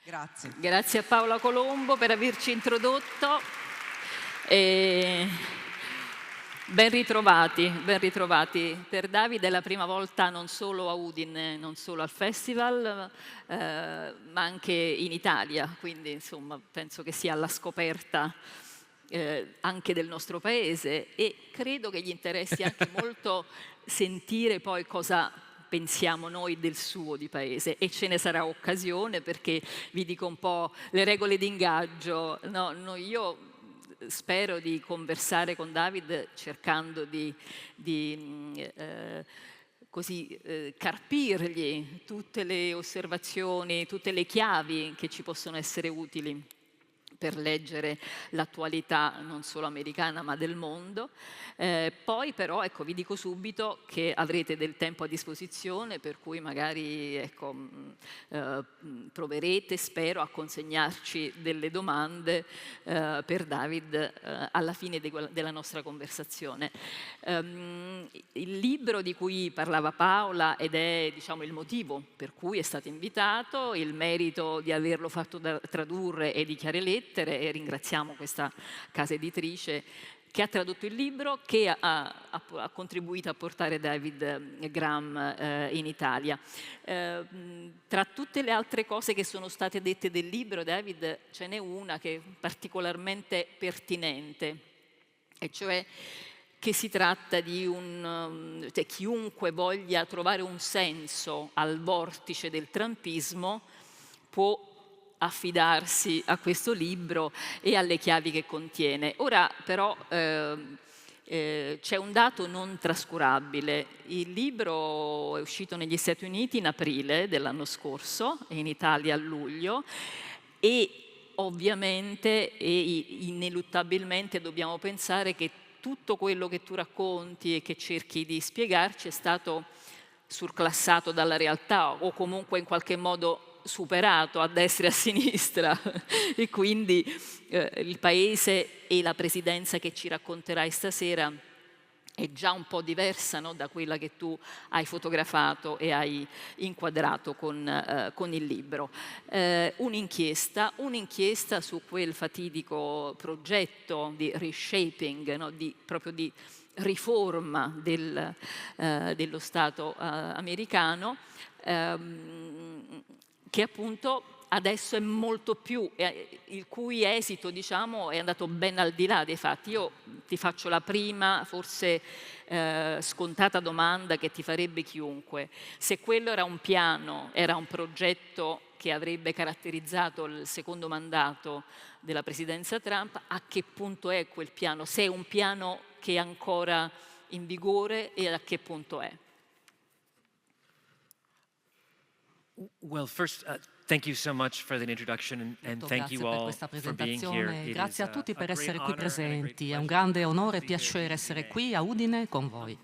Grazie. Grazie a Paola Colombo per averci introdotto. E ben ritrovati, ben ritrovati. Per Davide è la prima volta non solo a Udine, non solo al festival, ma anche in Italia, quindi insomma penso che sia alla scoperta anche del nostro paese, e credo che gli interessi anche molto sentire poi cosa pensiamo noi del suo di paese, e ce ne sarà occasione, perché vi dico un po' le regole di ingaggio. Io spero di conversare con David cercando di carpirgli tutte le osservazioni, tutte le chiavi che ci possono essere utili per leggere l'attualità non solo americana ma del mondo. Poi però ecco, vi dico subito che avrete del tempo a disposizione, per cui magari ecco, proverete, spero, a consegnarci delle domande per David alla fine della nostra conversazione. Il libro di cui parlava Paola, ed è diciamo, il motivo per cui è stato invitato, il merito di averlo fatto tradurre e di Chiare Lettere, e ringraziamo questa casa editrice che ha tradotto il libro, che ha contribuito a portare David Graham in Italia. Tra tutte le altre cose che sono state dette del libro, David, ce n'è una che è particolarmente pertinente, e cioè che si tratta di cioè chiunque voglia trovare un senso al vortice del trumpismo può affidarsi a questo libro e alle chiavi che contiene. Ora però c'è un dato non trascurabile. Il libro è uscito negli Stati Uniti in aprile dell'anno scorso e in Italia a luglio, e ovviamente e ineluttabilmente dobbiamo pensare che tutto quello che tu racconti e che cerchi di spiegarci è stato surclassato dalla realtà, o comunque in qualche modo superato a destra e a sinistra e quindi il paese e la presidenza che ci racconterai stasera è già un po' diversa, no, da quella che tu hai fotografato e hai inquadrato con il libro. Un'inchiesta su quel fatidico progetto di reshaping, no, proprio di riforma dello Stato americano, che appunto adesso è molto più, il cui esito diciamo, è andato ben al di là dei fatti. Io ti faccio la prima, forse scontata domanda che ti farebbe chiunque. Se quello era un piano, era un progetto che avrebbe caratterizzato il secondo mandato della presidenza Trump, a che punto è quel piano? Se è un piano che è ancora in vigore, e a che punto è? Well, first, thank you so much for the introduction, and thank Grazie you per all questa for being here. presentazione, It grazie is a tutti per a great essere qui honor and a great presenti. È un pleasure grande onore to e be here piacere with you essere today. qui a Udine con voi.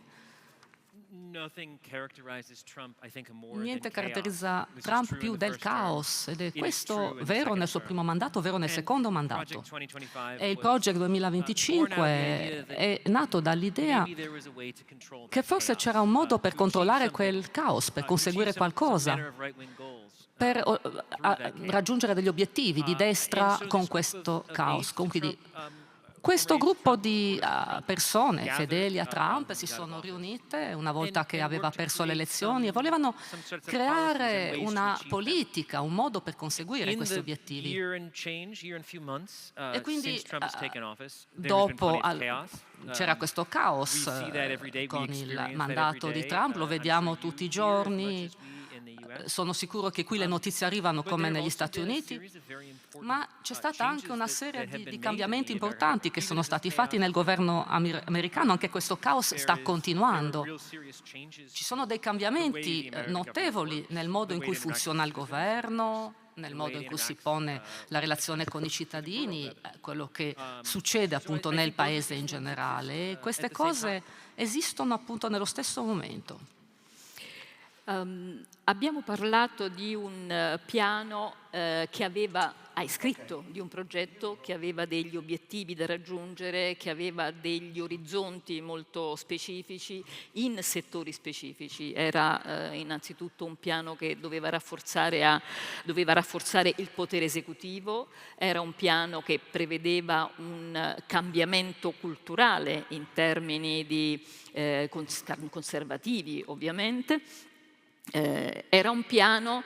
Nothing characterizes Trump, I think, more Niente than chaos. caratterizza This is Trump true più in the del first term. caos, ed è It is questo true in the vero second nel suo term. primo mandato, vero nel And secondo Project mandato. 2025 E il was Project born out of the 2025 idea that è nato dall'idea maybe there was a way to control che that forse chaos, c'era un modo per to achieve controllare something, quel caos, per to achieve conseguire some qualcosa, manner of right-wing goals, per through that chaos. raggiungere degli obiettivi di And destra so con this group questo of caos. aides to Quindi Trump, questo former aides to gruppo Trump, di supporters of Trump, persone gathered fedeli a Trump when si he got out sono of office riunite una volta che and aveva worked to perso le create elezioni e volevano some sorts of policies and creare ways to una achieve them. politica, un modo per conseguire In questi the obiettivi. year and few months E quindi since Trump has taken office, there has been plenty dopo of chaos. c'era questo caos We see that every day, we con il experience that mandato every di day. Trump, lo I'm sure vediamo you tutti i here as much giorni. as we in the US. Sono sicuro che qui le notizie arrivano But come there have negli also Stati been a Uniti, series of very important, ma c'è stata anche changes una that serie have been di made in cambiamenti the American importanti che government. sono Even as stati this fatti nel chaos governo americano. Anche questo caos sta there are continuando. real serious changes Ci sono dei to the way cambiamenti the American notevoli government nel works, modo the in way cui it interacts funziona il with citizens, governo, nel the modo way in it cui si interacts, pone la relazione con i with the cittadini, world, rather. quello che succede appunto I nel think both of paese these in things generale. E exist, queste at the same time. cose esistono appunto nello stesso momento. Abbiamo parlato di un piano hai scritto di un progetto che aveva degli obiettivi da raggiungere, che aveva degli orizzonti molto specifici in settori specifici. Era innanzitutto un piano che doveva rafforzare il potere esecutivo, era un piano che prevedeva un cambiamento culturale in termini di conservativi, ovviamente. Era un piano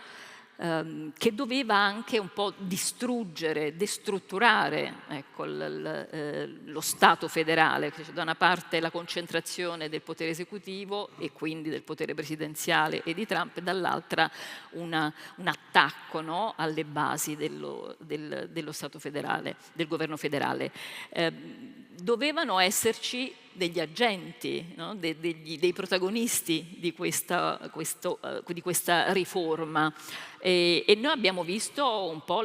che doveva anche un po' distruggere, destrutturare, ecco, lo Stato federale, da una parte la concentrazione del potere esecutivo e quindi del potere presidenziale e di Trump, e dall'altra un attacco, no, alle basi dello Stato federale, del governo federale. Dovevano esserci degli agenti, no? dei protagonisti di questa riforma. E noi abbiamo visto un po'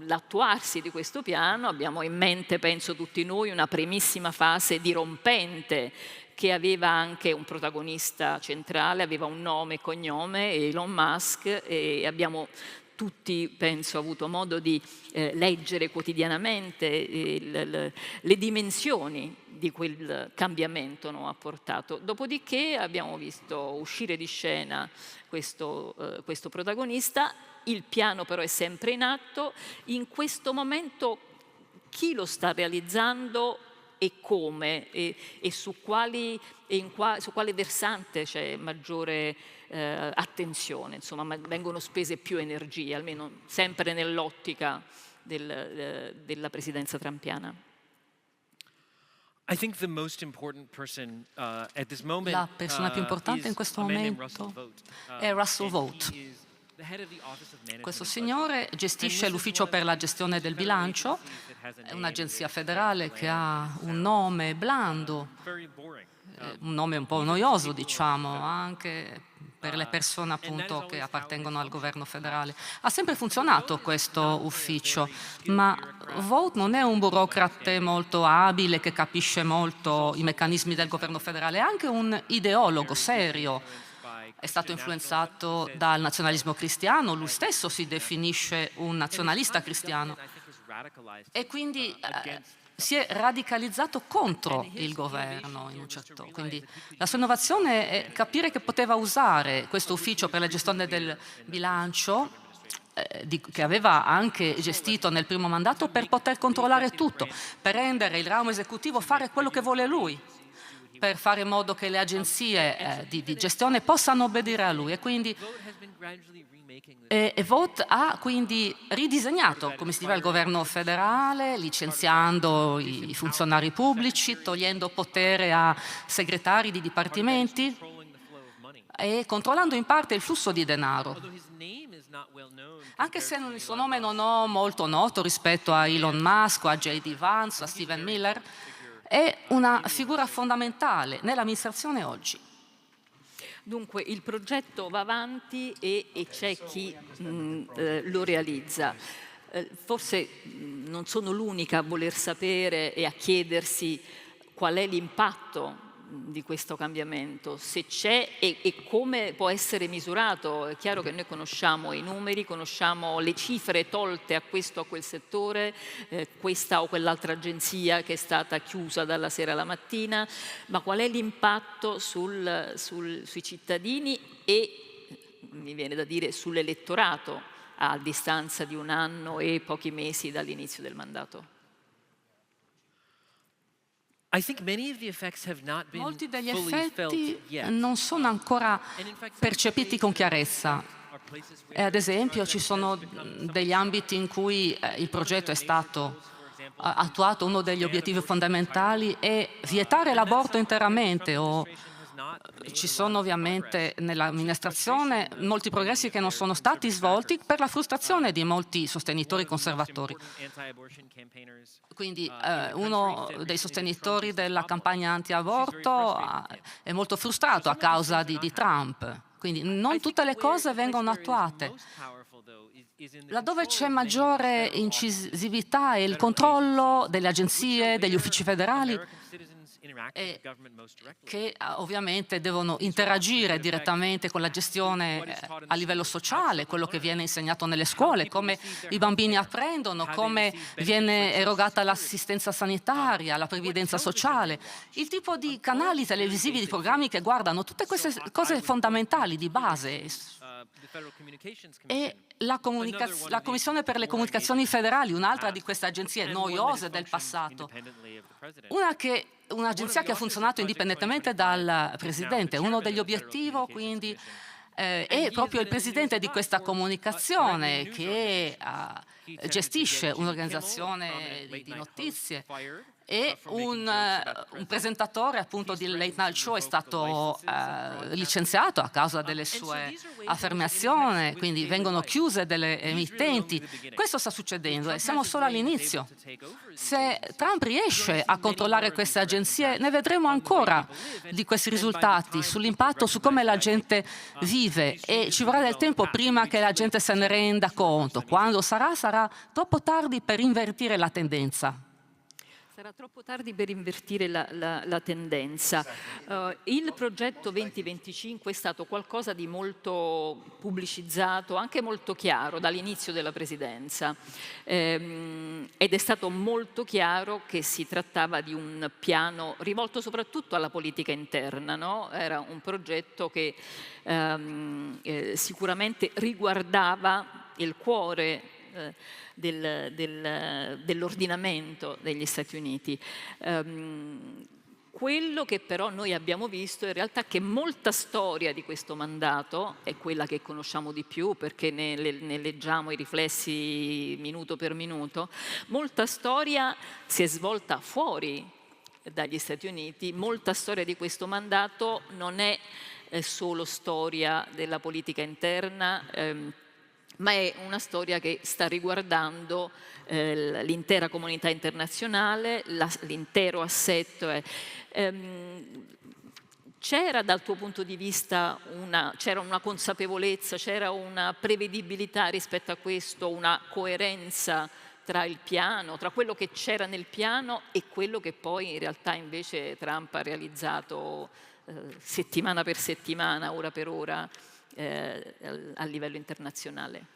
l'attuarsi di questo piano, abbiamo in mente, penso tutti noi, una primissima fase dirompente che aveva anche un protagonista centrale, aveva un nome e cognome, Elon Musk, e abbiamo tutti, penso, avuto modo di leggere quotidianamente le dimensioni di quel cambiamento, no, ha portato. Dopodiché abbiamo visto uscire di scena questo protagonista, il piano però è sempre in atto. In questo momento chi lo sta realizzando e come e su quale versante c'è maggiore attenzione, insomma, vengono spese più energie, almeno sempre nell'ottica della presidenza trumpiana. I think the most important person at this moment La persona più importante in questo momento è Russell Vought. Questo signore gestisce l'Ufficio per la gestione del bilancio, è un'agenzia federale che ha un nome blando, un nome un po' noioso, diciamo, anche per le persone appunto che appartengono al governo federale. Ha sempre funzionato questo ufficio, ma Vought non è un burocrate molto abile che capisce molto i meccanismi del governo federale, è anche un ideologo serio. È stato influenzato dal nazionalismo cristiano, lui stesso si definisce un nazionalista cristiano e quindi si è radicalizzato contro il governo in un certo. Quindi la sua innovazione è capire che poteva usare questo ufficio per la gestione del bilancio che aveva anche gestito nel primo mandato per poter controllare tutto, per rendere il ramo esecutivo fare quello che vuole lui, per fare in modo che le agenzie di gestione possano obbedire a lui. E quindi Vought ha quindi ridisegnato, come si dice, il governo federale, licenziando i funzionari pubblici, togliendo potere a segretari di dipartimenti e controllando in parte il flusso di denaro. Anche se il suo nome non è molto noto rispetto a Elon Musk, a J.D. Vance, a Steven Miller, è una figura fondamentale nell'amministrazione oggi. Dunque il progetto va avanti e c'è chi lo realizza. Forse non sono l'unica a voler sapere e a chiedersi qual è l'impatto di questo cambiamento, se c'è e come può essere misurato. È chiaro che noi conosciamo i numeri, conosciamo le cifre tolte a questo o a quel settore, questa o quell'altra agenzia che è stata chiusa dalla sera alla mattina, ma qual è l'impatto sui cittadini e, mi viene da dire, sull'elettorato a distanza di un anno e pochi mesi dall'inizio del mandato? Molti degli effetti non sono ancora percepiti con chiarezza. Ad esempio, ci sono degli ambiti in cui il progetto è stato attuato, uno degli obiettivi fondamentali è vietare l'aborto interamente, o ci sono ovviamente nell'amministrazione molti progressi che non sono stati svolti per la frustrazione di molti sostenitori conservatori. Quindi uno dei sostenitori della campagna anti-aborto è molto frustrato a causa di Trump. Quindi non tutte le cose vengono attuate. Laddove c'è maggiore incisività è il controllo delle agenzie, degli uffici federali. che ovviamente devono interagire direttamente con la gestione a livello sociale, quello che viene insegnato nelle scuole, come i bambini apprendono, come viene erogata l'assistenza sanitaria, la previdenza sociale, il tipo di canali televisivi, di programmi che guardano, tutte queste cose fondamentali di base. E la Commissione per le Comunicazioni Federali, un'altra di queste agenzie noiose del passato, un'agenzia che ha funzionato indipendentemente dal Presidente. Uno degli obiettivi, quindi, è proprio il Presidente di questa comunicazione che gestisce un'organizzazione di notizie, e un presentatore appunto di Late Night Show è stato licenziato a causa delle sue affermazioni, quindi vengono chiuse delle emittenti. Questo sta succedendo e siamo solo all'inizio. Se Trump riesce a controllare queste agenzie, ne vedremo ancora di questi risultati sull'impatto, su come la gente vive, e ci vorrà del tempo prima che la gente se ne renda conto. Quando sarà troppo tardi per invertire la tendenza. Sarà troppo tardi per invertire la tendenza. Il progetto 2025 è stato qualcosa di molto pubblicizzato, anche molto chiaro dall'inizio della presidenza, ed è stato molto chiaro che si trattava di un piano rivolto soprattutto alla politica interna, no? Era un progetto che sicuramente riguardava il cuore dell'ordinamento degli Stati Uniti. Quello che però noi abbiamo visto in realtà è che molta storia di questo mandato è quella che conosciamo di più, perché ne leggiamo i riflessi minuto per minuto. Molta storia si è svolta fuori dagli Stati Uniti, molta storia di questo mandato non è solo storia della politica interna, ma è una storia che sta riguardando l'intera comunità internazionale, l'intero assetto. C'era dal tuo punto di vista c'era una consapevolezza, c'era una prevedibilità rispetto a questo, una coerenza tra il piano, tra quello che c'era nel piano e quello che poi in realtà invece Trump ha realizzato settimana per settimana, ora per ora, a livello internazionale?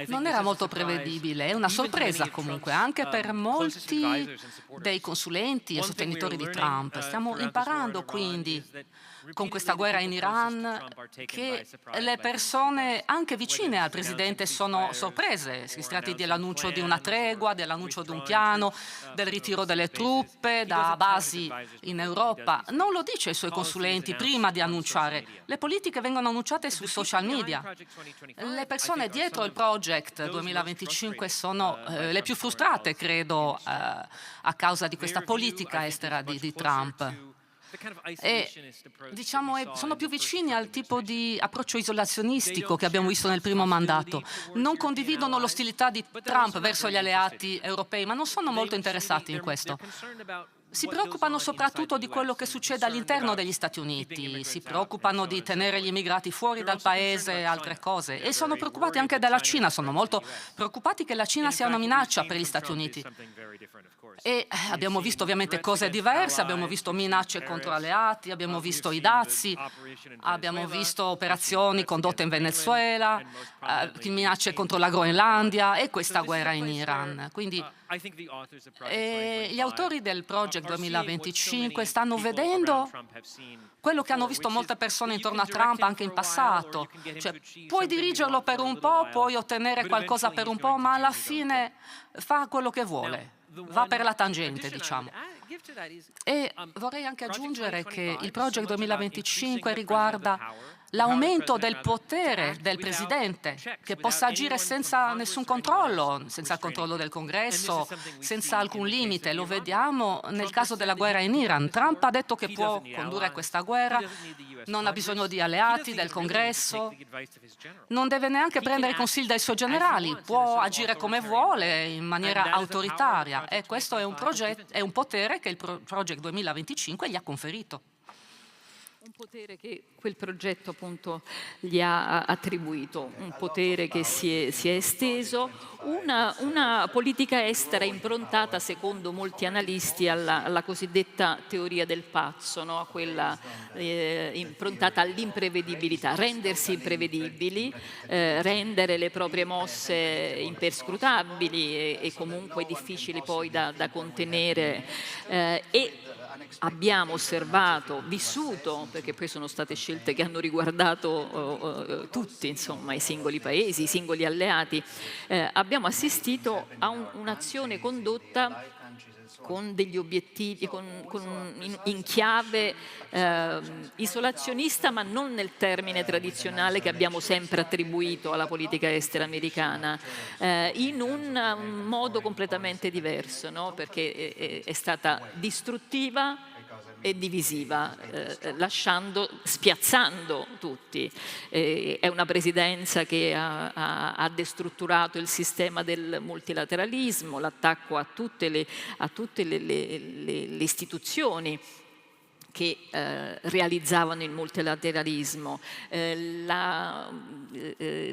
Non era molto prevedibile, è una sorpresa comunque, anche per molti dei consulenti e sostenitori di Trump. Stiamo imparando quindi con questa guerra in Iran che le persone anche vicine al Presidente sono sorprese. Si tratti dell'annuncio di una tregua, dell'annuncio di un piano, del ritiro delle truppe da basi in Europa. Non lo dice ai suoi consulenti prima di annunciare. Le politiche vengono annunciate sui social media. Le persone dietro il Project 2025 sono le più frustrate, credo, a causa di questa politica estera di Trump. E diciamo, sono più vicini al tipo di approccio isolazionistico che abbiamo visto nel primo mandato. Non condividono l'ostilità di Trump verso gli alleati europei, ma non sono molto interessati in questo. Si preoccupano soprattutto di quello che succede all'interno degli Stati Uniti, si preoccupano di tenere gli immigrati fuori dal paese e altre cose, e sono preoccupati anche dalla Cina, sono molto preoccupati che la Cina sia una minaccia per gli Stati Uniti. E abbiamo visto ovviamente cose diverse, abbiamo visto minacce contro alleati, abbiamo visto i dazi, abbiamo visto operazioni condotte in Venezuela, minacce contro la Groenlandia e questa guerra in Iran. Quindi gli autori del Project 2025 stanno vedendo quello che hanno visto molte persone intorno a Trump anche in passato. Cioè, puoi dirigerlo per un po', puoi ottenere qualcosa per un po', ma alla fine fa quello che vuole. Va per la tangente, diciamo. E vorrei anche aggiungere che il Project 2025 riguarda l'aumento del potere del Presidente, che possa agire senza nessun controllo, senza il controllo del Congresso, senza alcun limite. Lo vediamo nel caso della guerra in Iran. Trump ha detto che può condurre questa guerra, non ha bisogno di alleati, del Congresso, non deve neanche prendere consigli dai suoi generali, può agire come vuole, in maniera autoritaria. E questo è un potere che il Project 2025 gli ha conferito. Un potere che quel progetto appunto gli ha attribuito, un potere che si è esteso, una politica estera improntata, secondo molti analisti, alla cosiddetta teoria del pazzo, no? A quella improntata all'imprevedibilità, rendersi imprevedibili, rendere le proprie mosse imperscrutabili e comunque difficili poi da contenere e abbiamo osservato, vissuto, perché poi sono state scelte che hanno riguardato tutti, insomma, i singoli paesi, i singoli alleati, abbiamo assistito a un'azione condotta con degli obiettivi, in chiave isolazionista, ma non nel termine tradizionale che abbiamo sempre attribuito alla politica estera americana, in un modo completamente diverso, no? Perché è stata distruttiva e divisiva, spiazzando tutti. È una presidenza che ha destrutturato il sistema del multilateralismo, l'attacco a tutte le istituzioni che realizzavano il multilateralismo, la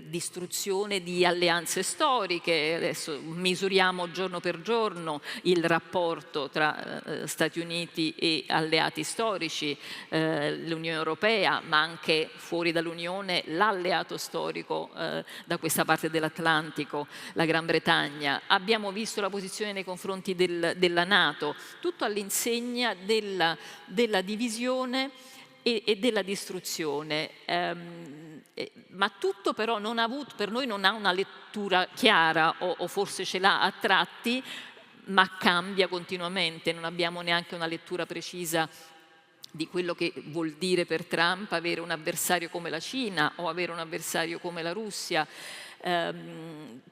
distruzione di alleanze storiche. Adesso misuriamo giorno per giorno il rapporto tra Stati Uniti e alleati storici, l'Unione Europea, ma anche fuori dall'Unione l'alleato storico da questa parte dell'Atlantico, la Gran Bretagna. Abbiamo visto la posizione nei confronti della NATO, tutto all'insegna della divisione e della distruzione, ma tutto però per noi non ha una lettura chiara, o forse ce l'ha a tratti, ma cambia continuamente. Non abbiamo neanche una lettura precisa di quello che vuol dire per Trump avere un avversario come la Cina o avere un avversario come la Russia.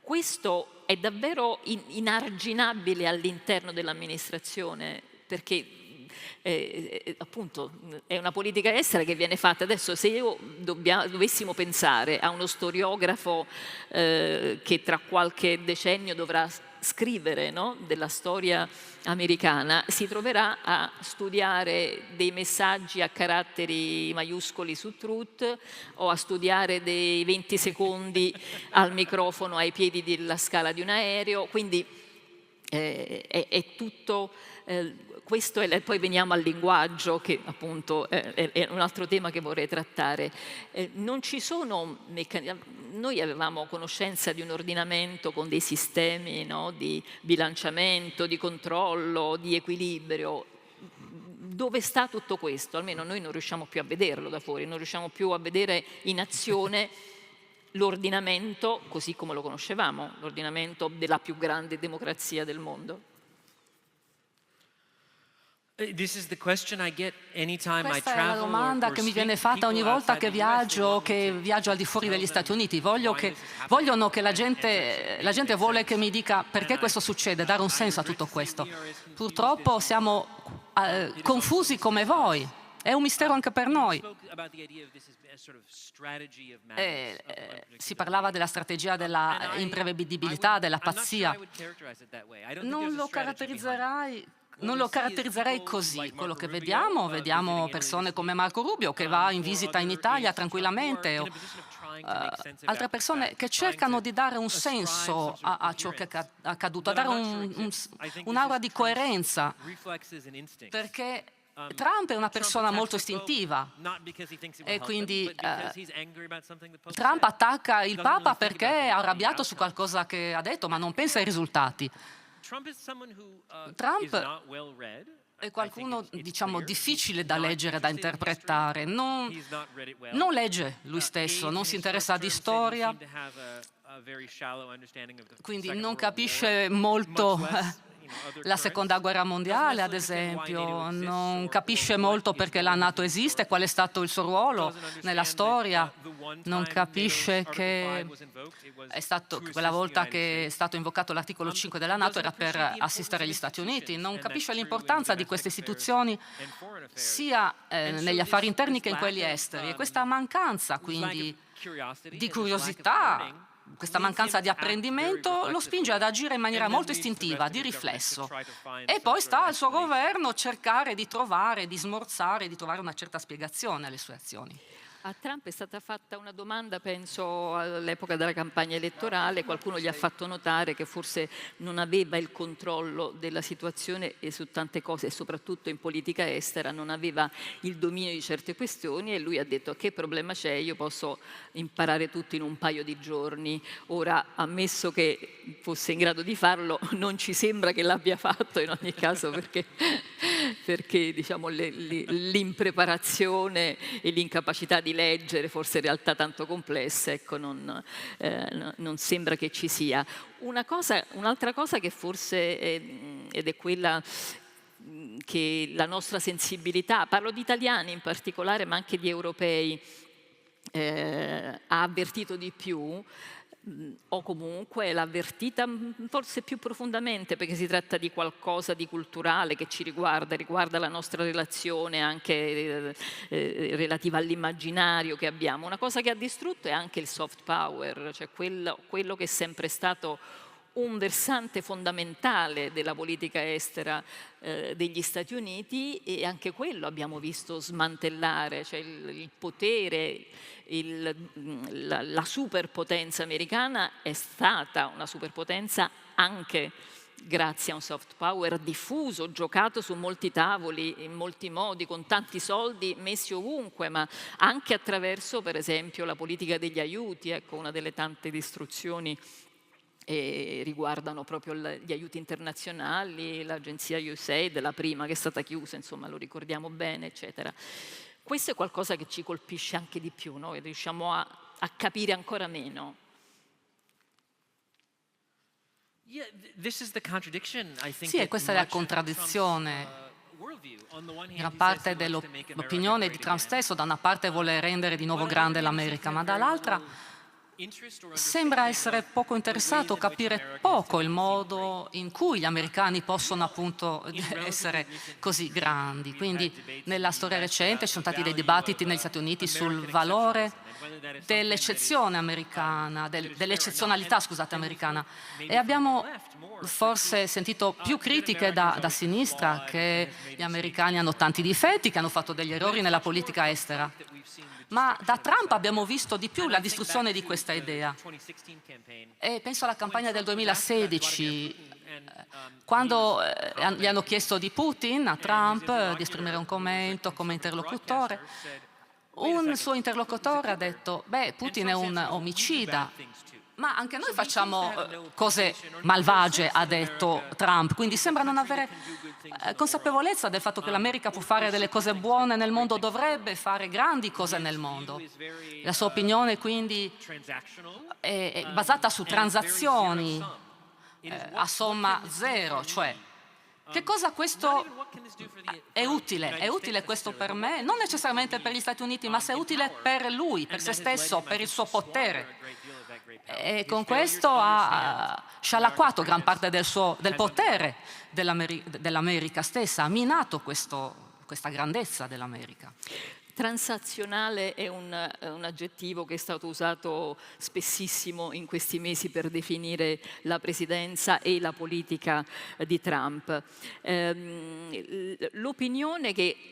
Questo è davvero inarginabile all'interno dell'amministrazione, perché appunto è una politica estera che viene fatta. Adesso, se dovessimo pensare a uno storiografo che tra qualche decennio dovrà scrivere, no, della storia americana, si troverà a studiare dei messaggi a caratteri maiuscoli su Truth o a studiare dei 20 secondi al microfono ai piedi della scala di un aereo. Quindi è tutto questo. Poi veniamo al linguaggio, che appunto è un altro tema che vorrei trattare. Non ci sono meccanismi. Noi avevamo conoscenza di un ordinamento con dei sistemi, no, di bilanciamento, di controllo, di equilibrio. Dove sta tutto questo? Almeno noi non riusciamo più a vederlo da fuori, non riusciamo più a vedere in azione l'ordinamento così come lo conoscevamo, l'ordinamento della più grande democrazia del mondo. Questa è la domanda che mi viene fatta ogni volta che viaggio al di fuori degli Stati Uniti. Vogliono che la gente vuole che mi dica perché questo succede, dare un senso a tutto questo. Purtroppo siamo confusi come voi. È un mistero anche per noi. Si parlava della strategia della imprevedibilità, della pazzia. Non lo caratterizzerei così. Quello che vediamo persone come Marco Rubio che va in visita in Italia tranquillamente, o altre persone che cercano di dare un senso a ciò che è accaduto, a dare un'aura di coerenza, perché Trump è una persona molto istintiva e quindi Trump attacca il Papa perché è arrabbiato su qualcosa che ha detto, ma non pensa ai risultati. Trump è qualcuno, diciamo, difficile da leggere, da interpretare. Non legge lui stesso, non si interessa di storia, quindi non capisce molto la Seconda Guerra Mondiale, ad esempio, non capisce molto perché la NATO esiste, qual è stato il suo ruolo nella storia, non capisce che quella volta che è stato invocato l'articolo 5 della NATO era per assistere gli Stati Uniti, non capisce l'importanza di queste istituzioni sia negli affari interni che in quelli esteri. E questa mancanza, quindi, di curiosità questa mancanza di apprendimento lo spinge ad agire in maniera molto istintiva, di riflesso. E poi sta al suo governo cercare di trovare, di smorzare, di trovare una certa spiegazione alle sue azioni. A Trump è stata fatta una domanda, penso all'epoca della campagna elettorale, qualcuno gli ha fatto notare che forse non aveva il controllo della situazione e su tante cose, e soprattutto in politica estera, non aveva il dominio di certe questioni, e lui ha detto: che problema c'è, io posso imparare tutto in un paio di giorni. Ora, ammesso che fosse in grado di farlo, non ci sembra che l'abbia fatto in ogni caso, perché diciamo, l'impreparazione e l'incapacità di leggere, forse in realtà tanto complesse, ecco, non sembra che ci sia. Un'altra cosa che forse ed è quella che la nostra sensibilità, parlo di italiani in particolare, ma anche di europei, ha avvertito di più, o comunque l'ha avvertita forse più profondamente, perché si tratta di qualcosa di culturale che ci riguarda la nostra relazione anche relativa all'immaginario che abbiamo. Una cosa che ha distrutto è anche il soft power, cioè quello che è sempre stato un versante fondamentale della politica estera degli Stati Uniti, e anche quello abbiamo visto smantellare, cioè il potere, la superpotenza americana è stata una superpotenza anche grazie a un soft power diffuso, giocato su molti tavoli, in molti modi, con tanti soldi messi ovunque, ma anche attraverso, per esempio, la politica degli aiuti, ecco, una delle tante distruzioni riguardano proprio gli aiuti internazionali, l'agenzia USAID, la prima che è stata chiusa, insomma lo ricordiamo bene, eccetera. Questo è qualcosa che ci colpisce anche di più, no? E riusciamo a capire ancora meno. Sì, e questa è la contraddizione. Gran parte dell'opinione di Trump stesso, da una parte vuole rendere di nuovo grande l'America, ma dall'altra sembra essere poco interessato, capire poco il modo in cui gli americani possono appunto essere così grandi. Quindi nella storia recente ci sono stati dei dibattiti negli Stati Uniti sul valore dell'eccezione americana, dell'eccezionalità, scusate, americana, e abbiamo forse sentito più critiche da sinistra, che gli americani hanno tanti difetti, che hanno fatto degli errori nella politica estera. Ma da Trump abbiamo visto di più la distruzione di questa idea. E penso alla campagna del 2016, quando gli hanno chiesto di Putin a Trump di esprimere un commento come interlocutore. Un suo interlocutore ha detto: beh, Putin è un omicida, ma anche noi facciamo cose malvagie, ha detto Trump. Quindi sembra non avere consapevolezza del fatto che l'America può fare delle cose buone nel mondo, dovrebbe fare grandi cose nel mondo. La sua opinione quindi è basata su transazioni a somma zero, cioè che cosa questo è utile? È utile questo per me? Non necessariamente per gli Stati Uniti, ma se è utile per lui, per se stesso, per il suo potere. E con questo ha scialacquato gran parte del potere dell'America stessa, ha minato questa grandezza dell'America. Transazionale è un aggettivo che è stato usato spessissimo in questi mesi per definire la presidenza e la politica di Trump. L'opinione che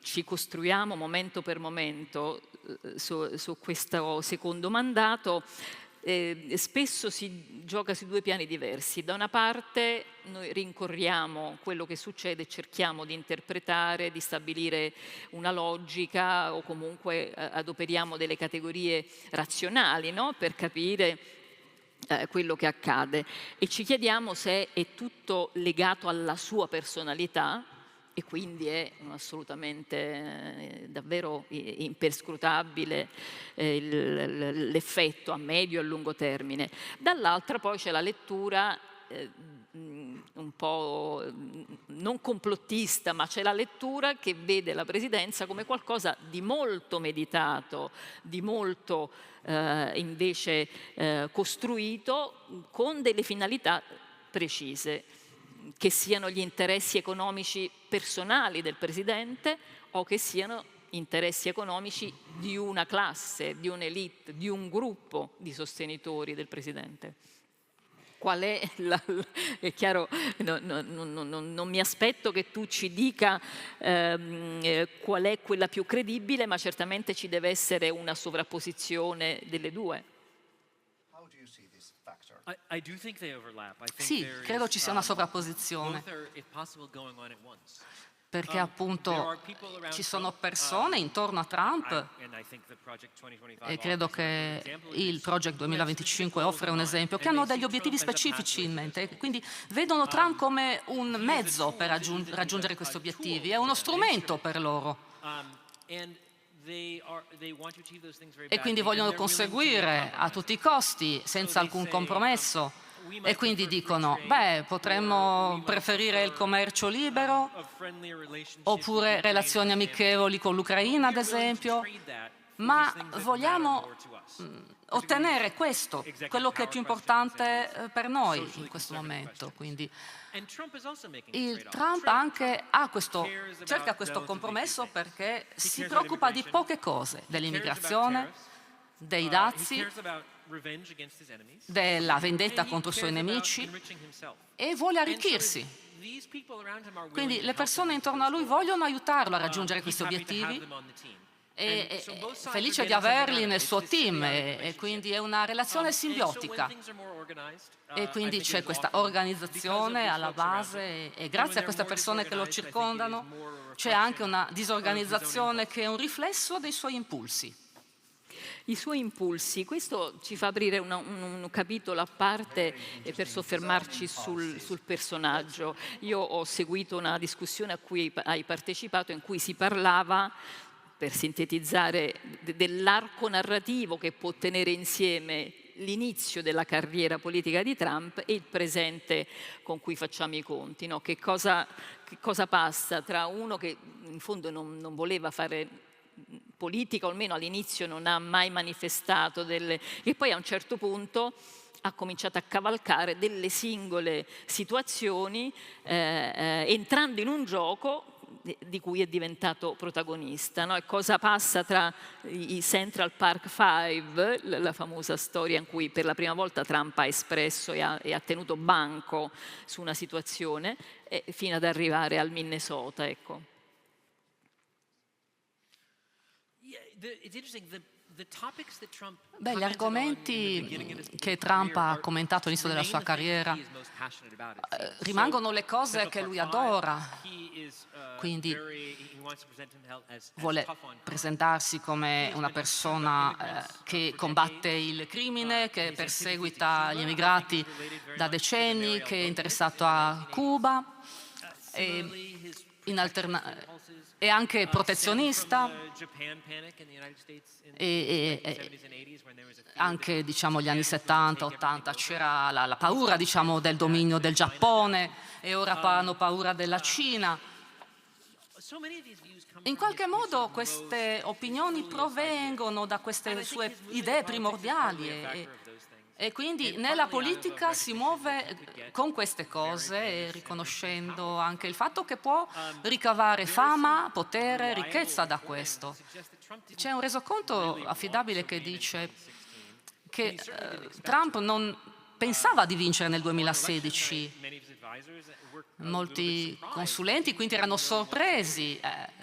ci costruiamo momento per momento su questo secondo mandato spesso si gioca su due piani diversi. Da una parte noi rincorriamo quello che succede, cerchiamo di interpretare, di stabilire una logica, o comunque adoperiamo delle categorie razionali, no? Per capire quello che accade, e ci chiediamo se è tutto legato alla sua personalità, e quindi è assolutamente davvero imperscrutabile l'effetto a medio e a lungo termine. Dall'altra poi c'è la lettura un po' non complottista, ma c'è la lettura che vede la presidenza come qualcosa di molto meditato, di molto invece costruito con delle finalità precise, che siano gli interessi economici personali del presidente o che siano interessi economici di una classe, di un'elite, di un gruppo di sostenitori del presidente. Qual è è chiaro, non mi aspetto che tu ci dica qual è quella più credibile, ma certamente ci deve essere una sovrapposizione delle due. Sì, credo ci sia una sovrapposizione, perché appunto ci sono persone intorno a Trump e credo che il Project 2025 offre un esempio, che hanno degli obiettivi specifici in mente e quindi vedono Trump come un mezzo per raggiungere questi obiettivi, è uno strumento per loro. E quindi vogliono conseguire a tutti i costi, senza alcun compromesso. E quindi dicono, beh, potremmo preferire il commercio libero, oppure relazioni amichevoli con l'Ucraina, ad esempio, ma vogliamo ottenere questo, quello che è più importante per noi in questo momento. Quindi il Trump anche cerca questo compromesso perché si preoccupa di poche cose, dell'immigrazione, dei dazi, della vendetta contro i suoi nemici e vuole arricchirsi. Quindi le persone intorno a lui vogliono aiutarlo a raggiungere questi obiettivi e è felice di averli nel suo team e quindi è una relazione simbiotica. E quindi c'è questa organizzazione alla base e grazie a queste persone che lo circondano c'è anche una disorganizzazione che è un riflesso dei suoi impulsi. I suoi impulsi, questo ci fa aprire un capitolo a parte per soffermarci sul personaggio. Io ho seguito una discussione a cui hai partecipato in cui si parlava, per sintetizzare, dell'arco narrativo che può tenere insieme l'inizio della carriera politica di Trump e il presente con cui facciamo i conti. No? Che cosa passa tra uno che in fondo non voleva fare politica, o almeno all'inizio non ha mai manifestato e poi a un certo punto ha cominciato a cavalcare delle singole situazioni entrando in un gioco di cui è diventato protagonista. No? E cosa passa tra i Central Park Five, la famosa storia in cui per la prima volta Trump ha espresso e ha tenuto banco su una situazione, fino ad arrivare al Minnesota. Ecco. Beh, gli argomenti che Trump ha commentato all'inizio della sua carriera rimangono le cose che lui adora, quindi vuole presentarsi come una persona che combatte il crimine, che perseguita gli immigrati da decenni, che è interessato a Cuba, è anche protezionista e anche diciamo gli anni 70, 80 c'era la paura diciamo del dominio del Giappone e ora hanno paura della Cina. In qualche modo queste opinioni provengono da queste sue idee primordiali e quindi nella politica si muove con queste cose, riconoscendo anche il fatto che può ricavare fama, potere, ricchezza da questo. C'è un resoconto affidabile che dice che Trump non pensava di vincere nel 2016. Molti consulenti quindi erano sorpresi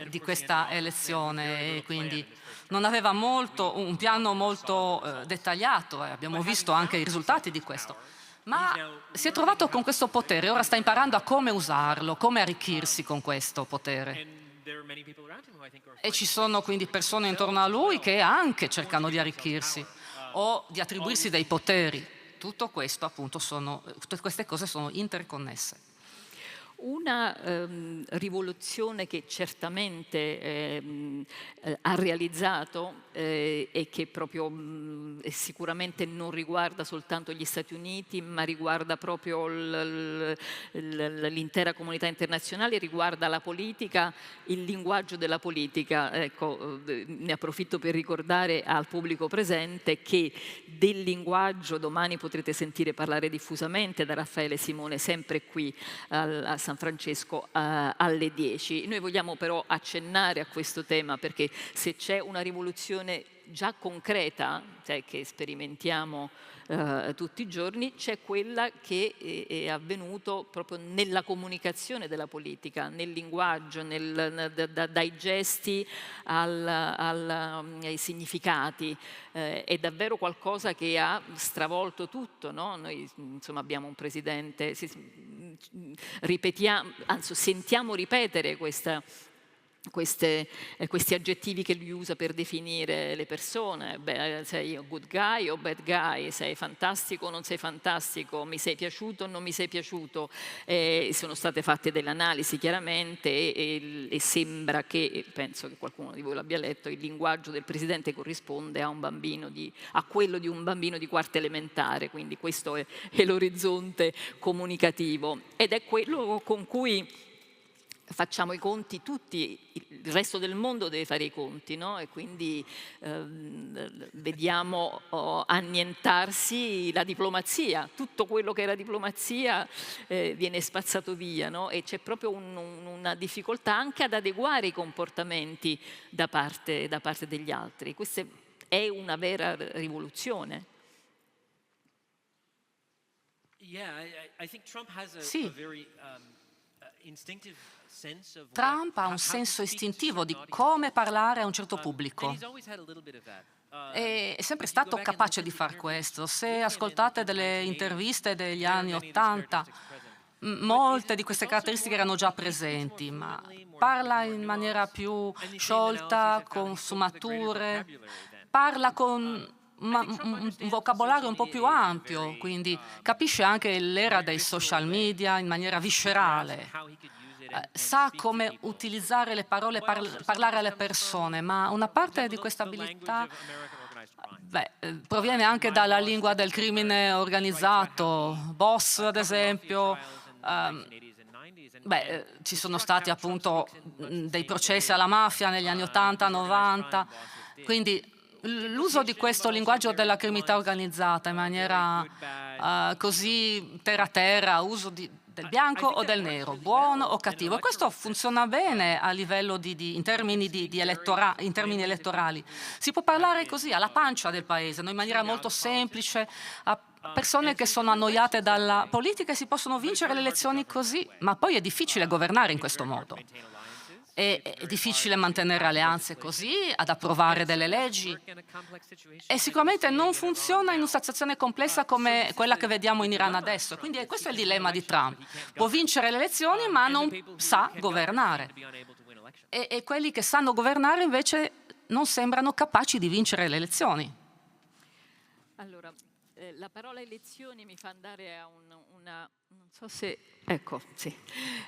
di questa elezione e quindi non aveva un piano molto dettagliato, abbiamo visto anche i risultati di questo, ma si è trovato con questo potere, ora sta imparando a come usarlo, come arricchirsi con questo potere. E ci sono quindi persone intorno a lui che anche cercano di arricchirsi o di attribuirsi dei poteri. Tutto questo appunto tutte queste cose sono interconnesse. Una rivoluzione che certamente ha realizzato e che proprio sicuramente non riguarda soltanto gli Stati Uniti, ma riguarda proprio l'intera comunità internazionale, riguarda la politica, il linguaggio della politica. Ecco, ne approfitto per ricordare al pubblico presente che del linguaggio domani potrete sentire parlare diffusamente da Raffaele Simone, sempre qui San Francesco alle 10. Noi vogliamo però accennare a questo tema, perché se c'è una rivoluzione già concreta, cioè che sperimentiamo tutti i giorni, c'è quella che è avvenuto proprio nella comunicazione della politica, nel linguaggio, dai gesti ai significati. È davvero qualcosa che ha stravolto tutto, no? Noi insomma abbiamo un presidente, ripetiamo, anzi sentiamo ripetere questi aggettivi che lui usa per definire le persone. Beh, sei good guy o bad guy, sei fantastico o non sei fantastico, mi sei piaciuto o non mi sei piaciuto. Sono state fatte delle analisi chiaramente e sembra che, penso che qualcuno di voi l'abbia letto, il linguaggio del presidente corrisponde a quello di un bambino di quarta elementare, quindi questo è l'orizzonte comunicativo ed è quello con cui facciamo i conti tutti, il resto del mondo deve fare i conti, no? E quindi vediamo annientarsi la diplomazia, tutto quello che era diplomazia viene spazzato via, no? E c'è proprio una difficoltà anche ad adeguare i comportamenti da parte degli altri. Questa è una vera rivoluzione. Sì. Trump ha un senso istintivo di come parlare a un certo pubblico. È sempre stato capace di far questo. Se ascoltate delle interviste degli anni '80, molte di queste caratteristiche erano già presenti, ma parla in maniera più sciolta, con sfumature, parla con un vocabolario un po' più ampio, quindi capisce anche l'era dei social media in maniera viscerale. Sa come utilizzare le parole, parlare alle persone, ma una parte di questa abilità proviene anche dalla lingua del crimine organizzato. Boss, ad esempio, ci sono stati appunto dei processi alla mafia negli anni 80-90, quindi l'uso di questo linguaggio della criminalità organizzata in maniera così terra, uso del bianco o del nero, buono o cattivo. Questo funziona bene a livello in termini elettorali. Si può parlare così alla pancia del paese, in maniera molto semplice, a persone che sono annoiate dalla politica e si possono vincere le elezioni così, ma poi è difficile governare in questo modo. È difficile mantenere alleanze così, ad approvare delle leggi e sicuramente non funziona in una situazione complessa come quella che vediamo in Iran adesso. Quindi questo è il dilemma di Trump. Può vincere le elezioni ma non sa governare e quelli che sanno governare invece non sembrano capaci di vincere le elezioni. Allora, la parola elezioni mi fa andare a una non so se... Ecco, sì.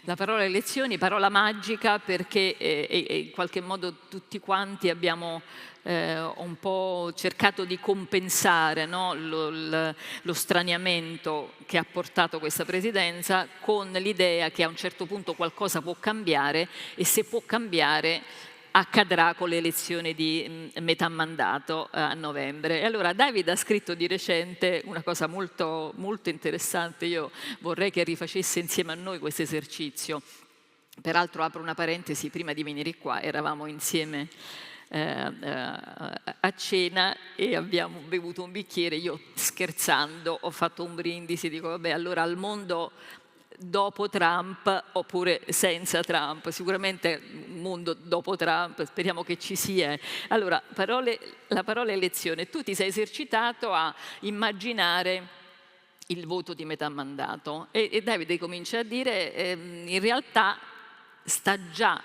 La parola elezioni, parola magica perché in qualche modo tutti quanti abbiamo un po' cercato di compensare, no? lo straniamento che ha portato questa presidenza con l'idea che a un certo punto qualcosa può cambiare e se può cambiare accadrà con le elezioni di metà mandato a novembre. E allora David ha scritto di recente una cosa molto, molto interessante, io vorrei che rifacesse insieme a noi questo esercizio. Peraltro apro una parentesi, prima di venire qua eravamo insieme a cena e abbiamo bevuto un bicchiere, io scherzando ho fatto un brindisi, dico vabbè allora al mondo dopo Trump oppure senza Trump, sicuramente un mondo dopo Trump, speriamo che ci sia. Allora, la parola elezione, tu ti sei esercitato a immaginare il voto di metà mandato e Davide comincia a dire in realtà sta già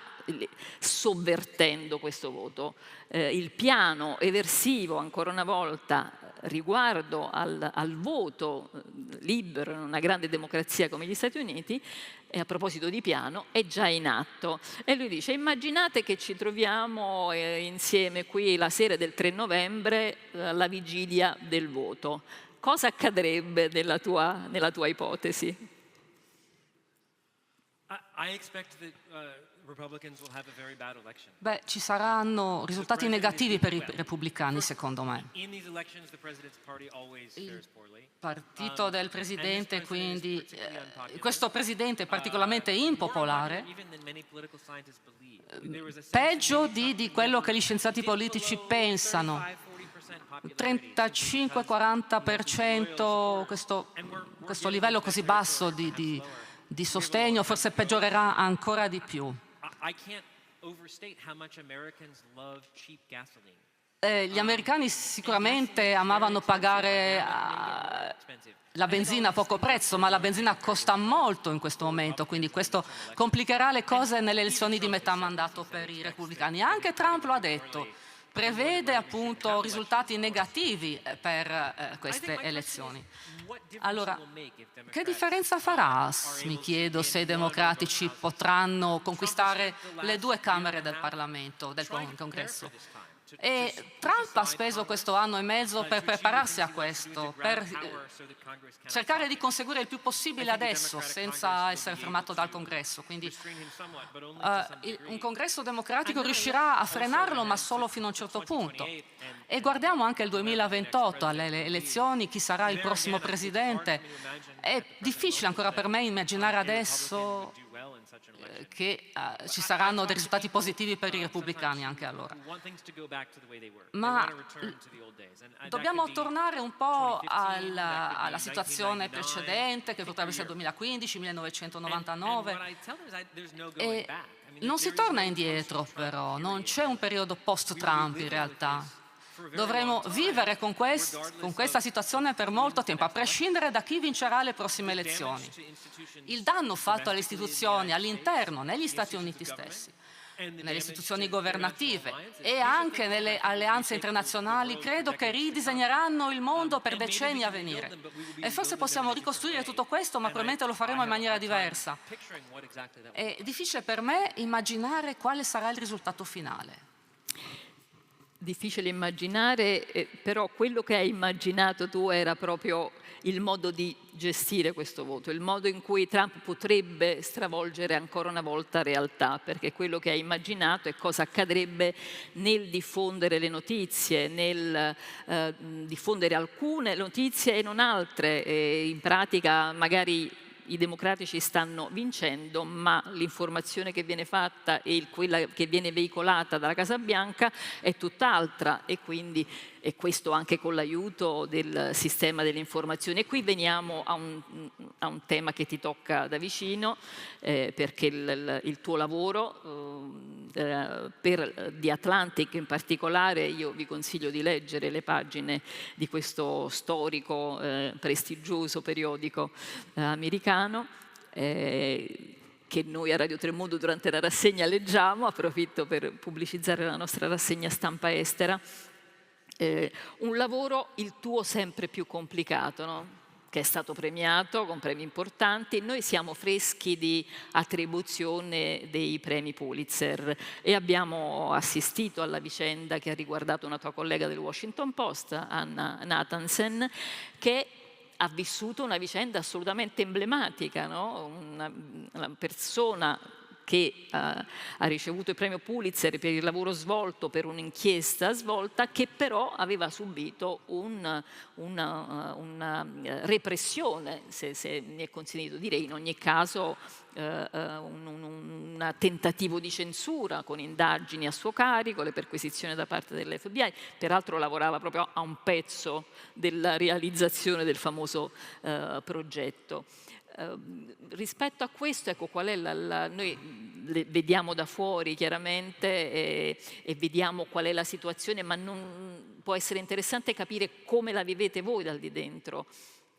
sovvertendo questo voto. Il piano eversivo, ancora una volta, riguardo al voto libero in una grande democrazia come gli Stati Uniti, e a proposito di piano, è già in atto. E lui dice, immaginate che ci troviamo insieme qui la sera del 3 novembre, alla vigilia del voto. Cosa accadrebbe nella tua ipotesi? Beh, ci saranno risultati negativi per i repubblicani, secondo me. Il partito del presidente, quindi, questo presidente è particolarmente impopolare, peggio di quello che gli scienziati politici pensano. 35-40%, questo livello così basso di sostegno forse peggiorerà ancora di più. Gli americani sicuramente amavano pagare la benzina a poco prezzo, ma la benzina costa molto in questo momento, quindi questo complicherà le cose nelle elezioni di metà mandato per i repubblicani. Anche Trump lo ha detto, prevede appunto risultati negativi per queste elezioni. Allora, che differenza farà, mi chiedo, se i democratici potranno conquistare le due Camere del Parlamento, del Congresso? E Trump ha speso questo anno e mezzo per prepararsi a questo, per cercare di conseguire il più possibile adesso, senza essere fermato dal Congresso. Quindi un Congresso democratico riuscirà a frenarlo, ma solo fino a un certo punto. E guardiamo anche il 2028, alle elezioni, chi sarà il prossimo presidente. È difficile ancora per me immaginare adesso che ci saranno dei risultati positivi per i repubblicani anche allora. Ma dobbiamo tornare un po' alla situazione precedente, che potrebbe essere 2015, 1999. E non si torna indietro però, non c'è un periodo post-Trump in realtà. Dovremo vivere con questa situazione per molto tempo, a prescindere da chi vincerà le prossime elezioni. Il danno fatto alle istituzioni all'interno, negli Stati Uniti stessi, nelle istituzioni governative e anche nelle alleanze internazionali, credo che ridisegneranno il mondo per decenni a venire. E forse possiamo ricostruire tutto questo, ma probabilmente lo faremo in maniera diversa. È difficile per me immaginare quale sarà il risultato finale. Difficile immaginare, però quello che hai immaginato tu era proprio il modo di gestire questo voto, il modo in cui Trump potrebbe stravolgere ancora una volta realtà, perché quello che hai immaginato è cosa accadrebbe nel diffondere le notizie, nel diffondere alcune notizie e non altre. E in pratica magari i democratici stanno vincendo, ma l'informazione che viene fatta e quella che viene veicolata dalla Casa Bianca è tutt'altra, e quindi questo anche con l'aiuto del sistema delle informazioni. E qui veniamo a un tema che ti tocca da vicino, perché il tuo lavoro per The Atlantic in particolare, io vi consiglio di leggere le pagine di questo storico, prestigioso periodico americano, che noi a Radio Tremondo durante la rassegna leggiamo. Approfitto per pubblicizzare la nostra rassegna stampa estera. Un lavoro, il tuo, sempre più complicato, no? Che è stato premiato con premi importanti. Noi siamo freschi di attribuzione dei premi Pulitzer e abbiamo assistito alla vicenda che ha riguardato una tua collega del Washington Post, Anna Nathanson, che ha vissuto una vicenda assolutamente emblematica, no? Una persona che ha ricevuto il premio Pulitzer per il lavoro svolto, per un'inchiesta svolta, che però aveva subito una repressione, se mi è consentito dire, in ogni caso un tentativo di censura con indagini a suo carico, le perquisizioni da parte dell'FBI. Peraltro lavorava proprio a un pezzo della realizzazione del famoso progetto. Rispetto a questo, ecco, qual è noi vediamo da fuori chiaramente e vediamo qual è la situazione, ma può essere interessante capire come la vivete voi dal di dentro,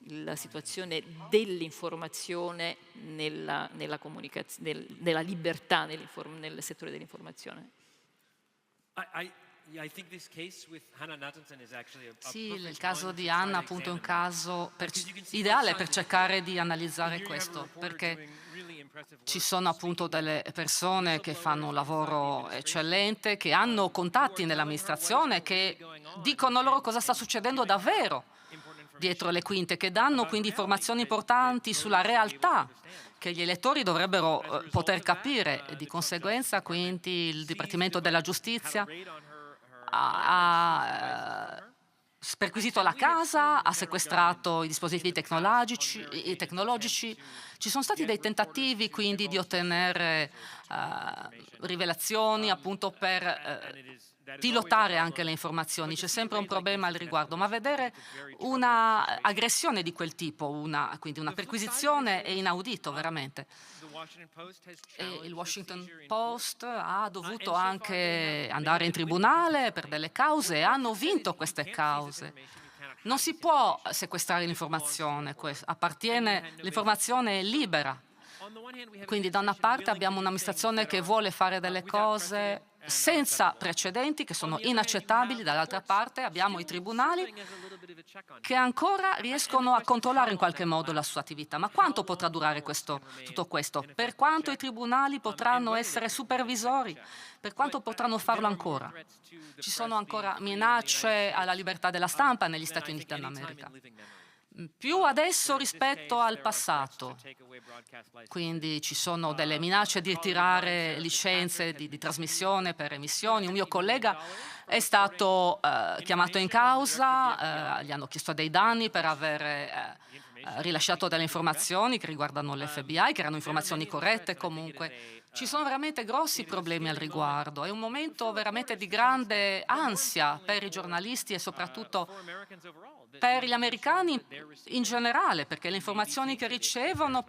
la situazione dell'informazione nella comunicazione, della libertà nel settore dell'informazione. Sì, il caso di Anna appunto è un caso ideale per cercare di analizzare questo, perché ci sono appunto delle persone che fanno un lavoro eccellente, che hanno contatti nell'amministrazione, che dicono loro cosa sta succedendo davvero dietro le quinte, che danno quindi informazioni importanti sulla realtà che gli elettori dovrebbero poter capire. Di conseguenza, quindi, il Dipartimento della Giustizia ha perquisito la casa, ha sequestrato i dispositivi tecnologici. Ci sono stati dei tentativi quindi di ottenere rivelazioni appunto per pilotare anche le informazioni. C'è sempre un problema al riguardo, ma vedere una aggressione di quel tipo, quindi una perquisizione, è inaudito veramente. E il Washington Post ha dovuto anche andare in tribunale per delle cause e hanno vinto queste cause. Non si può sequestrare l'informazione, l'informazione è libera. Quindi da una parte abbiamo un'amministrazione che vuole fare delle cose senza precedenti, che sono inaccettabili, dall'altra parte abbiamo i tribunali che ancora riescono a controllare in qualche modo la sua attività. Ma quanto potrà durare tutto questo? Per quanto i tribunali potranno essere supervisori? Per quanto potranno farlo ancora? Ci sono ancora minacce alla libertà della stampa negli Stati Uniti d'America. Più adesso rispetto al passato. Quindi ci sono delle minacce di ritirare licenze di trasmissione per emissioni. Un mio collega è stato chiamato in causa, gli hanno chiesto dei danni per aver rilasciato delle informazioni che riguardano l'FBI, che erano informazioni corrette comunque. Ci sono veramente grossi problemi al riguardo. È un momento veramente di grande ansia per i giornalisti e soprattutto per gli americani in generale, perché le informazioni che ricevono,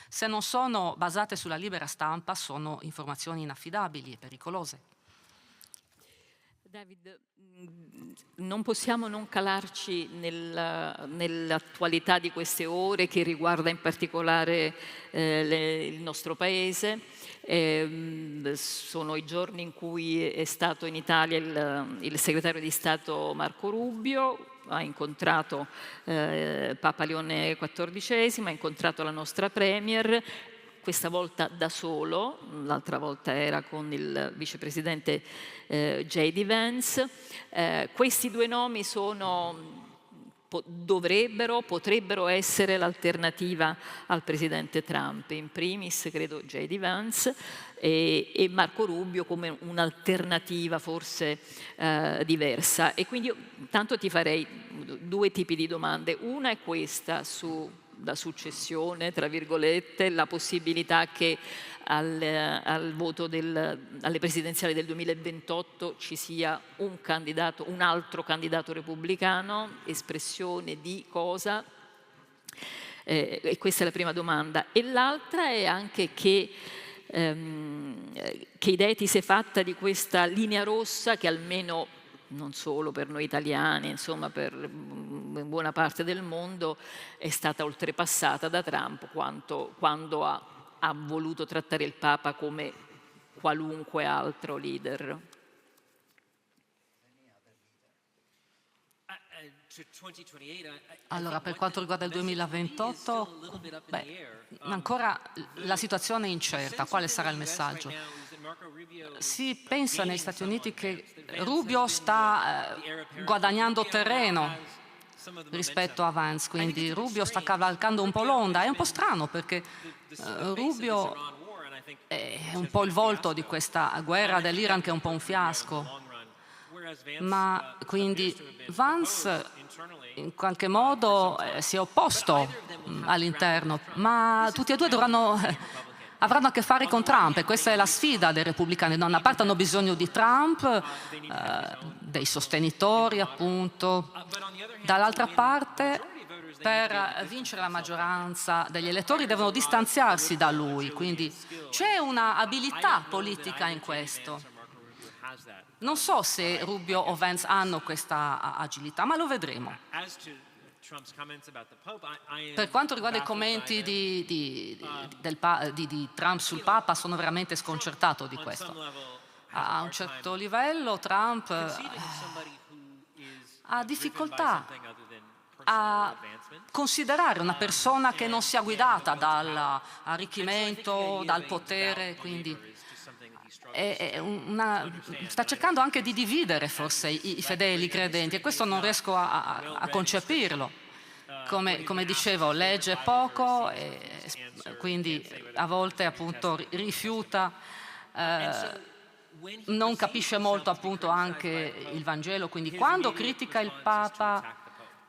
se non sono basate sulla libera stampa, sono informazioni inaffidabili e pericolose. David, non possiamo non calarci nell'attualità di queste ore che riguarda in particolare il nostro Paese. Sono i giorni in cui è stato in Italia il segretario di Stato Marco Rubio, ha incontrato Papa Leone XIV, ha incontrato la nostra Premier, questa volta da solo, l'altra volta era con il vicepresidente J.D. Vance. Questi due nomi potrebbero essere l'alternativa al presidente Trump, in primis credo J.D. Vance e Marco Rubio come un'alternativa forse diversa. E quindi io tanto ti farei due tipi di domande. Una è questa sulla successione, tra virgolette, la possibilità che al voto alle presidenziali del 2028 ci sia un altro candidato repubblicano, espressione di cosa? E questa è la prima domanda. E l'altra è anche che idea ti sei fatta di questa linea rossa che almeno, non solo per noi italiani, insomma per buona parte del mondo, è stata oltrepassata da Trump quando ha voluto trattare il Papa come qualunque altro leader. Allora, per quanto riguarda il 2028, ancora la situazione è incerta. Quale sarà il messaggio? Si pensa negli Stati Uniti che Rubio sta guadagnando terreno rispetto a Vance, quindi Rubio sta cavalcando un po' l'onda. È un po' strano perché Rubio è un po' il volto di questa guerra dell'Iran che è un po' un fiasco. Ma quindi Vance in qualche modo si è opposto all'interno, ma tutti e due avranno a che fare con Trump e questa è la sfida dei repubblicani. Da una parte hanno bisogno di Trump, dei sostenitori appunto, dall'altra parte per vincere la maggioranza degli elettori devono distanziarsi da lui, quindi c'è una abilità politica in questo. Non so se Rubio o Vance hanno questa agilità, ma lo vedremo. Per quanto riguarda i commenti di Trump sul Papa, sono veramente sconcertato di questo. A un certo livello Trump ha difficoltà a considerare una persona che non sia guidata dall'arricchimento, dal potere, quindi sta cercando anche di dividere forse i fedeli credenti, e questo non riesco a concepirlo. Come dicevo, legge poco e quindi a volte appunto rifiuta, non capisce molto appunto anche il Vangelo, quindi quando critica il Papa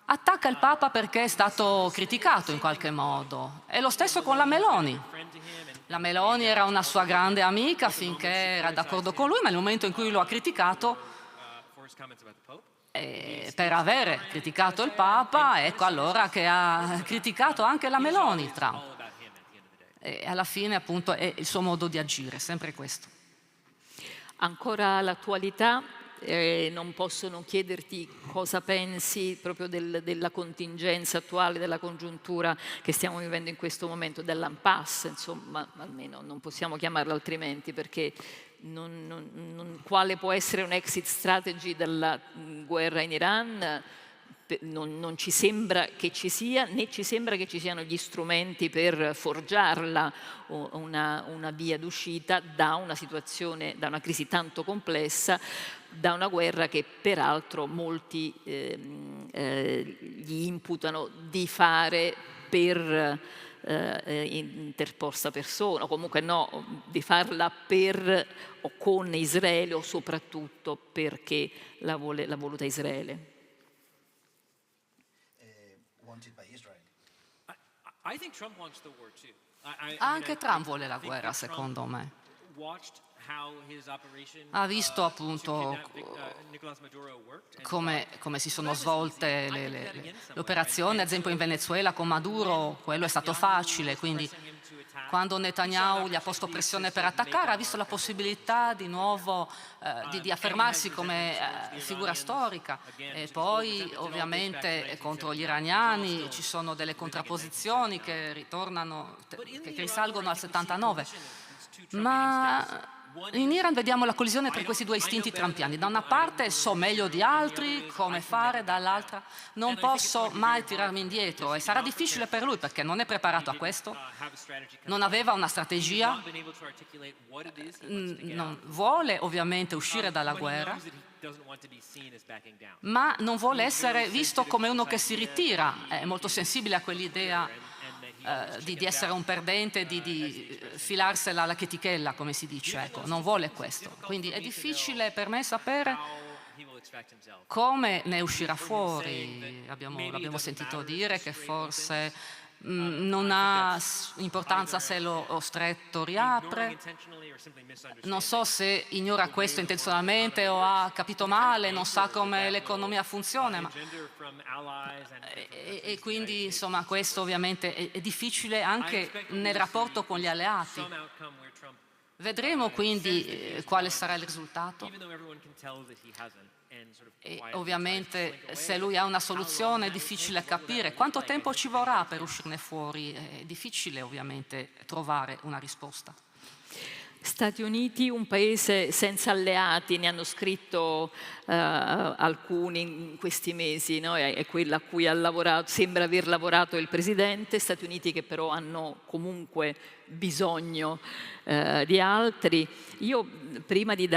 attacca il Papa perché è stato criticato in qualche modo. E lo stesso con la Meloni. La Meloni era una sua grande amica finché era d'accordo con lui, ma nel momento in cui lo ha criticato per avere criticato il Papa, ecco allora che ha criticato anche la Meloni, Trump. E alla fine appunto è il suo modo di agire, sempre questo. Ancora l'attualità, non posso non chiederti cosa pensi proprio della contingenza attuale, della congiuntura che stiamo vivendo in questo momento, dell'impasse, insomma, almeno non possiamo chiamarla altrimenti, perché quale può essere un exit strategy dalla guerra in Iran? Non ci sembra che ci sia, né ci sembra che ci siano gli strumenti per forgiarla una via d'uscita da una situazione, da una crisi tanto complessa, da una guerra che peraltro molti gli imputano di fare per interposta persona, o comunque no, di farla per o con Israele, o soprattutto perché l'ha voluta Israele. Anche Trump vuole la guerra, secondo me. Ha visto appunto come si sono svolte le operazioni, ad esempio in Venezuela con Maduro, quello è stato facile, quindi quando Netanyahu gli ha posto pressione per attaccare ha visto la possibilità di nuovo di affermarsi come figura storica, e poi ovviamente contro gli iraniani ci sono delle contrapposizioni che ritornano, che risalgono al 79, ma in Iran vediamo la collisione tra questi due istinti trampiani. Da una parte so meglio di altri come fare, dall'altra non posso mai tirarmi indietro, e sarà difficile per lui perché non è preparato a questo, non aveva una strategia, non vuole ovviamente uscire dalla guerra, ma non vuole essere visto come uno che si ritira, è molto sensibile a quell'idea di essere un perdente, di filarsela alla chetichella, come si dice, ecco, non vuole questo. Quindi è difficile per me sapere come ne uscirà fuori. L'abbiamo sentito dire che forse non ha importanza se lo stretto riapre. Non so se ignora questo intenzionalmente o ha capito male, non sa come l'economia funziona. E quindi insomma questo ovviamente è difficile anche nel rapporto con gli alleati. Vedremo quindi quale sarà il risultato. E ovviamente se lui ha una soluzione è difficile capire quanto tempo ci vorrà per uscirne fuori, è difficile ovviamente trovare una risposta. Stati Uniti, un paese senza alleati, ne hanno scritto alcuni in questi mesi, no? È quella a cui sembra aver lavorato il Presidente. Stati Uniti che però hanno comunque bisogno di altri. Io prima di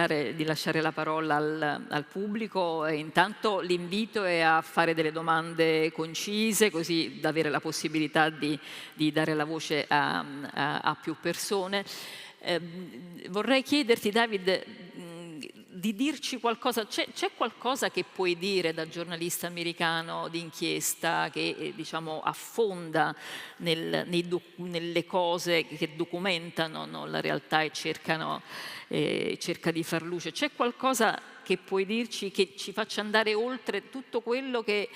lasciare la parola al pubblico, intanto l'invito è a fare delle domande concise, così da avere la possibilità di dare la voce a più persone. Vorrei chiederti, David, di dirci qualcosa. C'è qualcosa che puoi dire da giornalista americano d'inchiesta che diciamo affonda nelle cose che documentano, no, la realtà e cerca di far luce? C'è qualcosa che puoi dirci che ci faccia andare oltre tutto quello che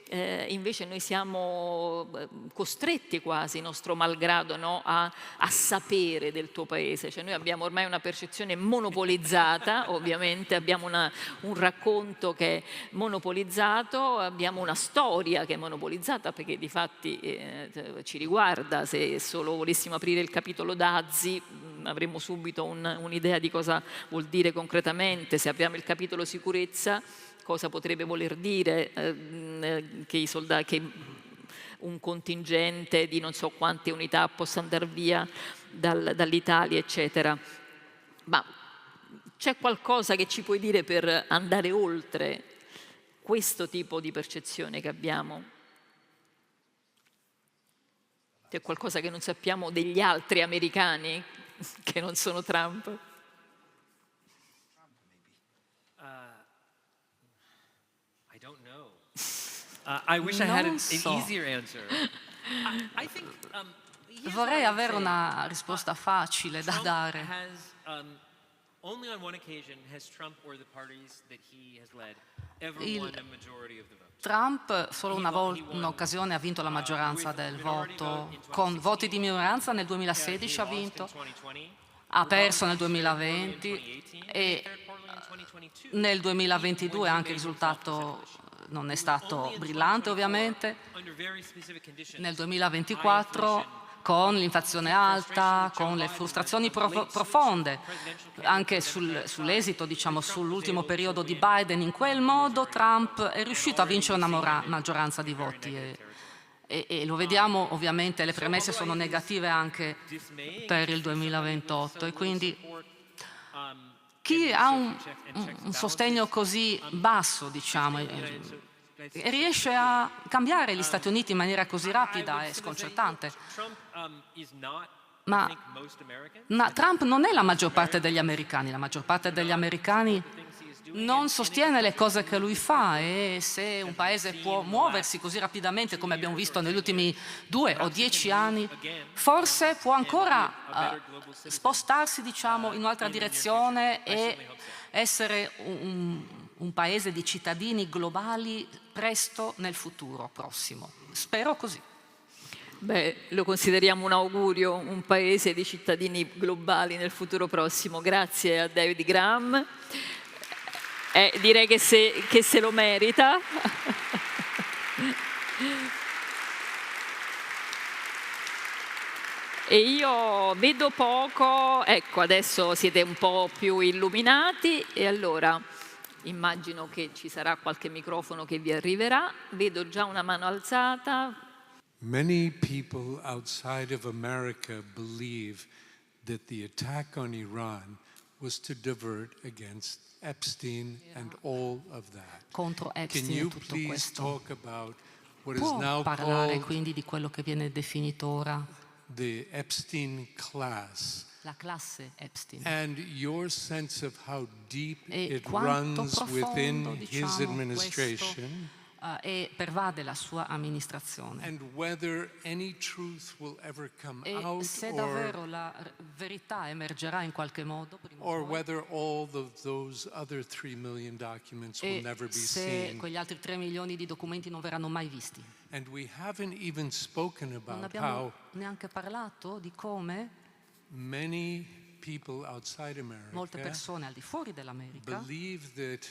invece noi siamo costretti quasi, nostro malgrado, no, a sapere del tuo paese? Cioè noi abbiamo ormai una percezione monopolizzata, ovviamente abbiamo un racconto che è monopolizzato, abbiamo una storia che è monopolizzata perché di fatti ci riguarda. Se solo volessimo aprire il capitolo Dazi avremmo subito un'idea di cosa vuol dire concretamente. Se apriamo il capitolo sicurezza, cosa potrebbe voler dire che un contingente di non so quante unità possa andare via dall'Italia, eccetera. Ma C'è qualcosa che ci puoi dire per andare oltre questo tipo di percezione che abbiamo? C'è qualcosa che non sappiamo degli altri americani che non sono Trump? I don't know. I wish I had an easier answer. I think, vorrei avere una risposta facile da dare. Only on one occasion has Trump or the parties that he has led ever won a majority of the vote. Trump solo un'occasione ha vinto la maggioranza del voto, con voti di minoranza nel 2016 ha vinto, ha perso nel 2020 e nel 2022 anche il risultato non è stato brillante ovviamente. Nel 2024 con l'inflazione alta, con le frustrazioni profonde, anche sull'esito, diciamo, sull'ultimo periodo di Biden, in quel modo Trump è riuscito a vincere una maggioranza di voti e lo vediamo ovviamente, le premesse sono negative anche per il 2028 e quindi chi ha un sostegno così basso, diciamo, riesce a cambiare gli Stati Uniti in maniera così rapida è sconcertante. Ma Trump non è la maggior parte degli americani. La maggior parte degli americani non sostiene le cose che lui fa e se un paese può muoversi così rapidamente come abbiamo visto negli ultimi 2 o 10 anni, forse può ancora spostarsi, diciamo, in un'altra direzione e essere un paese di cittadini globali presto nel futuro prossimo. Spero così. Beh, lo consideriamo un augurio, un paese di cittadini globali nel futuro prossimo. Grazie a David Graham. Direi che se lo merita. E io vedo poco, ecco, adesso siete un po' più illuminati e allora immagino che ci sarà qualche microfono che vi arriverà. Vedo già una mano alzata. Many people outside of America believe that the attack on Iran was to divert against Epstein and all of that. Contro Epstein. Can you e tutto please questo. talk about what is Può now parlare called quindi di quello che viene definito ora the Epstein class? La classe Epstein. And your sense of how deep E it quanto runs profondo, within his diciamo, administration, e pervade la sua amministrazione. and whether any truth will ever come E out, se davvero la verità emergerà in qualche modo, prima o or poi, whether all of those other 3 million documents will e never be se seen. quegli altri 3 milioni di documenti non verranno mai visti. And we haven't even spoken Non about abbiamo how neanche parlato di come many people outside molte America persone al di fuori dell'America believe that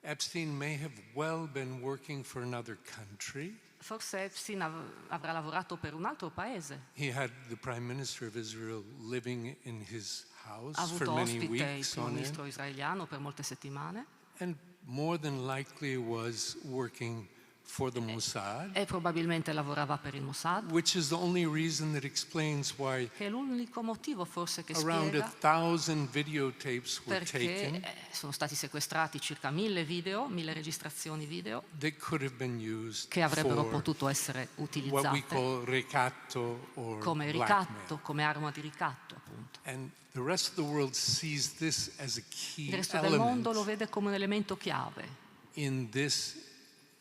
Epstein may have well been working for another country. forse Epstein avrà lavorato per un altro paese. He had the Prime Minister of Israel living in his house Ha for avuto many ospite il weeks primo on ministro end, israeliano per molte settimane and more than likely was working for the Mossad, e probabilmente lavorava per il Mossad, which is the only reason that explains why che è l'unico motivo forse che around spiega 1,000 videotapes were taken perché sono stati sequestrati circa 1000 video, 1000 registrazioni video that could have been used che avrebbero for potuto essere what we utilizzate call ricatto or come blackmail. ricatto, come arma di ricatto, appunto. And the rest of the world sees this as a key Il resto del mondo lo element vede come un elemento chiave in this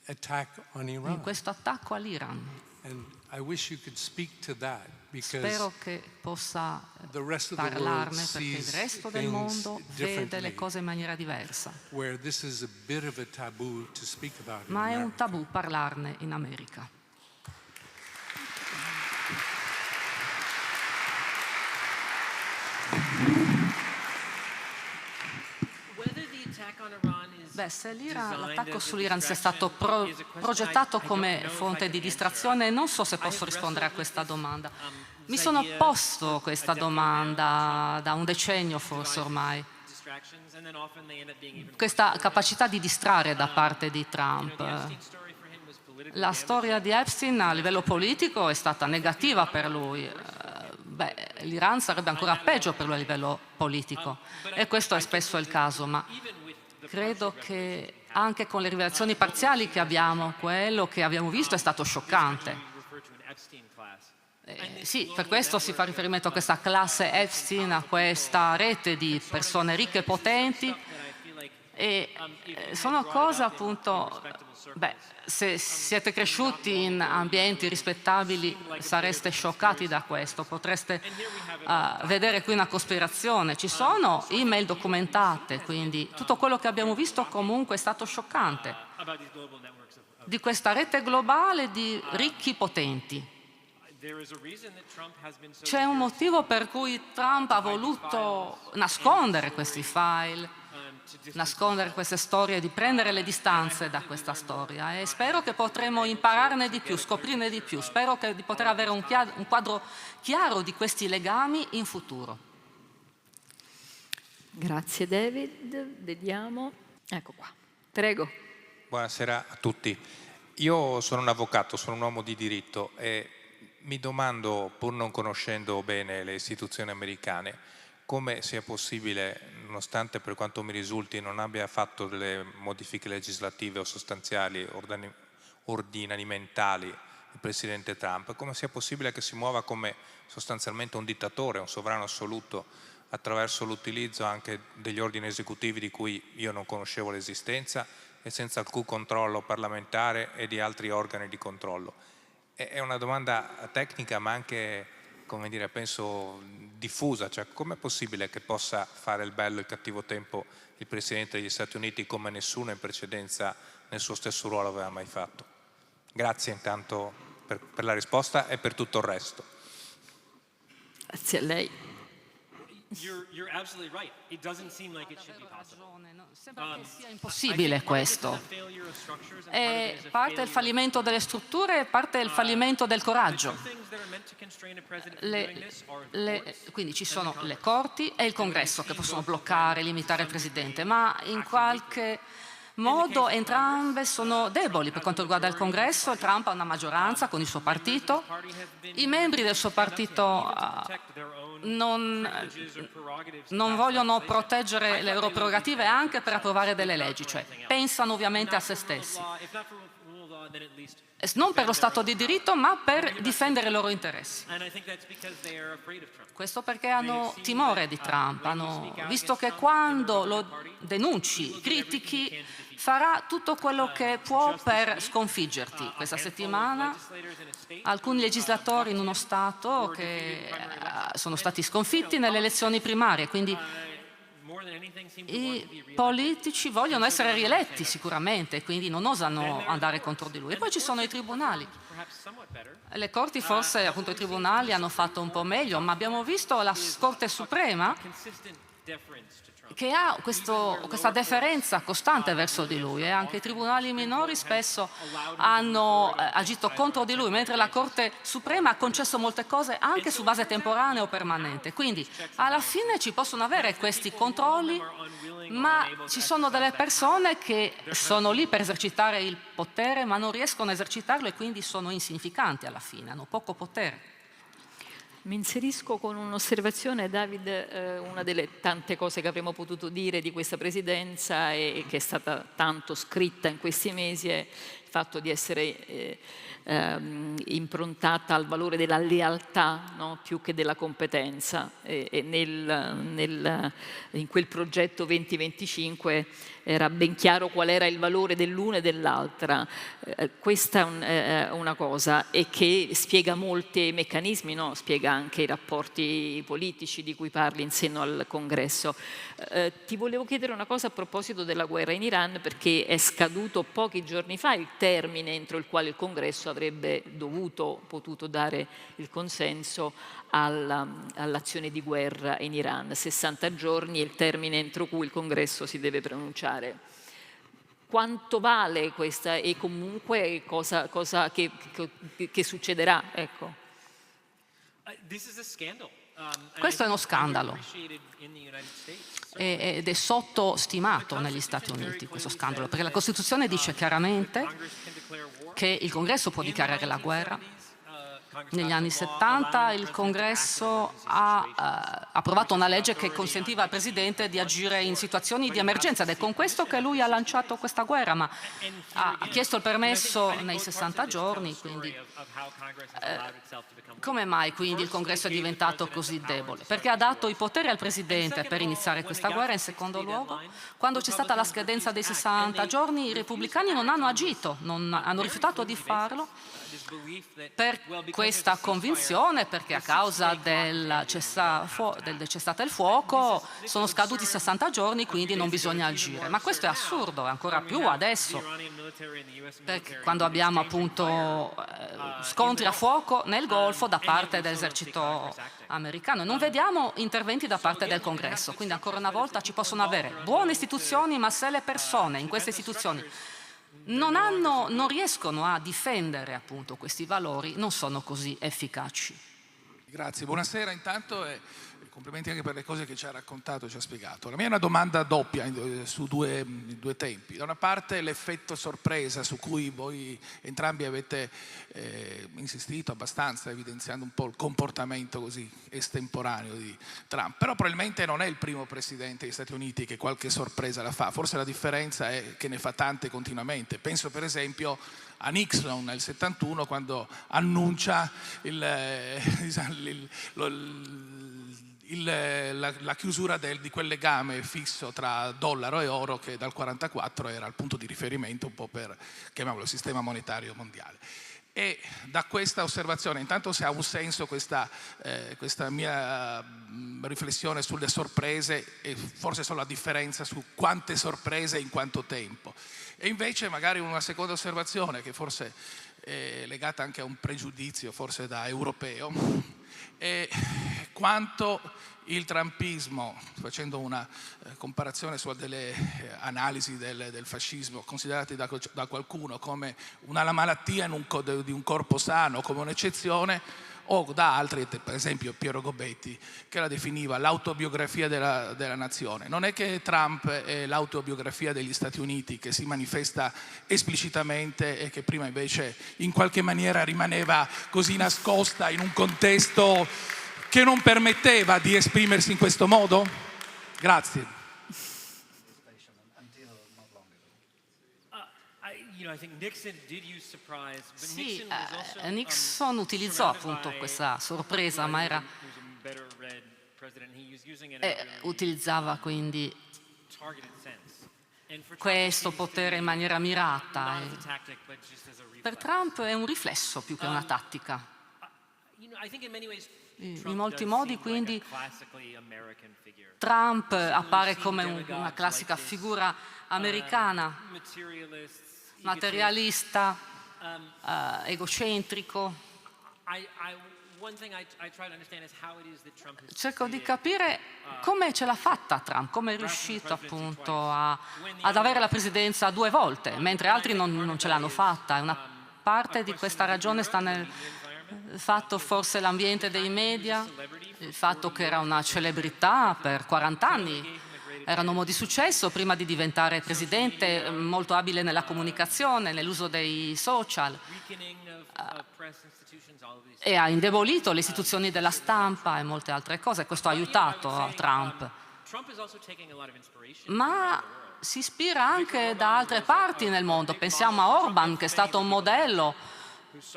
attack on in Iran. questo attacco all'Iran. And I wish you could speak to that, because Spero che possa the rest of the world parlarne perché il sees resto del things mondo vede le differently, cose in maniera diversa, where this is a bit of a taboo to speak about in ma è un America. tabù parlarne in America. Beh, se l'attacco sull'Iran sia stato progettato come fonte di distrazione, non so se posso rispondere a questa domanda. Mi sono posto questa domanda da un decennio forse ormai. Questa capacità di distrarre da parte di Trump. La storia di Epstein a livello politico è stata negativa per lui. l'Iran sarebbe ancora peggio per lui a livello politico. E questo è spesso il caso, ma credo che anche con le rivelazioni parziali che abbiamo, quello che abbiamo visto è stato scioccante. Sì, per questo si fa riferimento a questa classe Epstein, a questa rete di persone ricche e potenti, e sono cose appunto, se siete cresciuti in ambienti rispettabili sareste scioccati da questo, potreste vedere qui una cospirazione. Ci sono email documentate, quindi tutto quello che abbiamo visto comunque è stato scioccante, di questa rete globale di ricchi potenti. C'è un motivo per cui Trump ha voluto nascondere questi file, nascondere queste storie, di prendere le distanze da questa storia, e spero che potremo impararne di più, scoprirne di più, spero di poter avere un quadro chiaro di questi legami in futuro. Grazie David, vediamo, ecco qua, prego. Buonasera a tutti. Io sono un avvocato, sono un uomo di diritto e mi domando, pur non conoscendo bene le istituzioni americane, come sia possibile, nonostante per quanto mi risulti non abbia fatto delle modifiche legislative o sostanziali, ordinamentali, il Presidente Trump, come sia possibile che si muova come sostanzialmente un dittatore, un sovrano assoluto, attraverso l'utilizzo anche degli ordini esecutivi di cui io non conoscevo l'esistenza e senza alcun controllo parlamentare e di altri organi di controllo. È una domanda tecnica ma anche, come dire, penso diffusa, cioè com'è possibile che possa fare il bello e il cattivo tempo il Presidente degli Stati Uniti come nessuno in precedenza nel suo stesso ruolo aveva mai fatto? Grazie intanto per la risposta e per tutto il resto. Grazie a lei. You're absolutely right. It doesn't seem like it should be possible. Sembra che sia impossibile questo. È parte il fallimento delle strutture e parte il fallimento del coraggio. Quindi ci sono le corti e il Congresso che possono bloccare, limitare il Presidente, ma in qualche modo entrambe sono deboli. Per quanto riguarda il Congresso, Trump ha una maggioranza con il suo partito, i membri del suo partito non vogliono proteggere le loro prerogative anche per approvare delle leggi, cioè pensano ovviamente a se stessi, non per lo Stato di diritto ma per difendere i loro interessi. Questo perché hanno timore di Trump, hanno visto che quando lo denunci, critichi, farà tutto quello che può per sconfiggerti. Questa settimana alcuni legislatori in uno Stato che sono stati sconfitti nelle elezioni primarie, quindi i politici vogliono essere rieletti sicuramente, quindi non osano andare contro di lui. E poi ci sono i tribunali. Le corti, forse appunto i tribunali hanno fatto un po' meglio, ma abbiamo visto la Corte Suprema che ha questa deferenza costante verso di lui, e anche i tribunali minori spesso hanno agito contro di lui, mentre la Corte Suprema ha concesso molte cose anche su base temporanea o permanente. Quindi alla fine ci possono avere questi controlli, ma ci sono delle persone che sono lì per esercitare il potere ma non riescono a esercitarlo e quindi sono insignificanti alla fine, hanno poco potere. Mi inserisco con un'osservazione, David, una delle tante cose che avremmo potuto dire di questa presidenza e che è stata tanto scritta in questi mesi è il fatto di essere improntata al valore della lealtà, no? Più che della competenza, e in quel progetto 2025 era ben chiaro qual era il valore dell'una e dell'altra. Questa è una cosa, e che spiega molti meccanismi, no? Spiega anche i rapporti politici di cui parli in seno al Congresso. Ti volevo chiedere una cosa a proposito della guerra in Iran, perché è scaduto pochi giorni fa il termine entro il quale il Congresso avrebbe potuto dare il consenso all'azione di guerra in Iran. 60 giorni è il termine entro cui il Congresso si deve pronunciare. Quanto vale questa, e comunque cosa che succederà? Ecco. Questo è uno scandalo ed è sottostimato negli Stati Uniti, questo scandalo, perché la Costituzione dice chiaramente che il Congresso può dichiarare la guerra Negli anni 70 il Congresso ha approvato una legge che consentiva al Presidente di agire in situazioni di emergenza ed è con questo che lui ha lanciato questa guerra, ma ha chiesto il permesso nei 60 giorni, quindi come mai quindi il Congresso è diventato così debole? Perché ha dato i poteri al Presidente per iniziare questa guerra. In secondo luogo, quando c'è stata la scadenza dei 60 giorni, i repubblicani non hanno agito, hanno rifiutato di farlo per questa convinzione, perché a causa del cessate il fuoco sono scaduti 60 giorni, quindi non bisogna agire. Ma questo è assurdo, ancora più adesso, perché quando abbiamo appunto scontri a fuoco nel Golfo da parte dell'esercito americano, non vediamo interventi da parte del Congresso, quindi ancora una volta ci possono avere buone istituzioni, ma se le persone in queste istituzioni non riescono a difendere appunto questi valori, non sono così efficaci. Grazie, buonasera intanto e complimenti anche per le cose che ci ha raccontato, ci ha spiegato. La mia è una domanda doppia su due tempi. Da una parte l'effetto sorpresa su cui voi entrambi avete insistito abbastanza, evidenziando un po' il comportamento così estemporaneo di Trump. Però probabilmente non è il primo presidente degli Stati Uniti che qualche sorpresa la fa. Forse la differenza è che ne fa tante continuamente. Penso per esempio a Nixon nel 71 quando annuncia la chiusura di quel legame fisso tra dollaro e oro che dal 1944 era il punto di riferimento un po' per, chiamiamolo, il sistema monetario mondiale. E da questa osservazione, intanto se ha un senso questa mia riflessione sulle sorprese e forse solo la differenza su quante sorprese in quanto tempo. E invece magari una seconda osservazione che forse è legata anche a un pregiudizio, forse da europeo, è quanto il trumpismo, facendo una comparazione su delle analisi del fascismo considerate da qualcuno come una malattia di un corpo sano, come un'eccezione, o da altri, per esempio Piero Gobetti, che la definiva l'autobiografia della nazione. Non è che Trump è l'autobiografia degli Stati Uniti che si manifesta esplicitamente e che prima invece in qualche maniera rimaneva così nascosta in un contesto che non permetteva di esprimersi in questo modo? Grazie. Sì, Nixon utilizzò appunto questa sorpresa, ma utilizzava quindi questo potere in maniera mirata. Per Trump è un riflesso più che una tattica. In molti modi quindi Trump appare come una classica figura americana, materialista, egocentrico. Cerco di capire come ce l'ha fatta Trump, come è riuscito appunto ad avere la presidenza 2 volte, mentre altri non ce l'hanno fatta. E una parte di questa ragione sta nel fatto forse l'ambiente dei media, il fatto che era una celebrità per 40 anni, era un uomo di successo prima di diventare presidente, molto abile nella comunicazione, nell'uso dei social, e ha indebolito le istituzioni della stampa e molte altre cose. Questo ha aiutato Trump. Ma si ispira anche da altre parti nel mondo. Pensiamo a Orban, che è stato un modello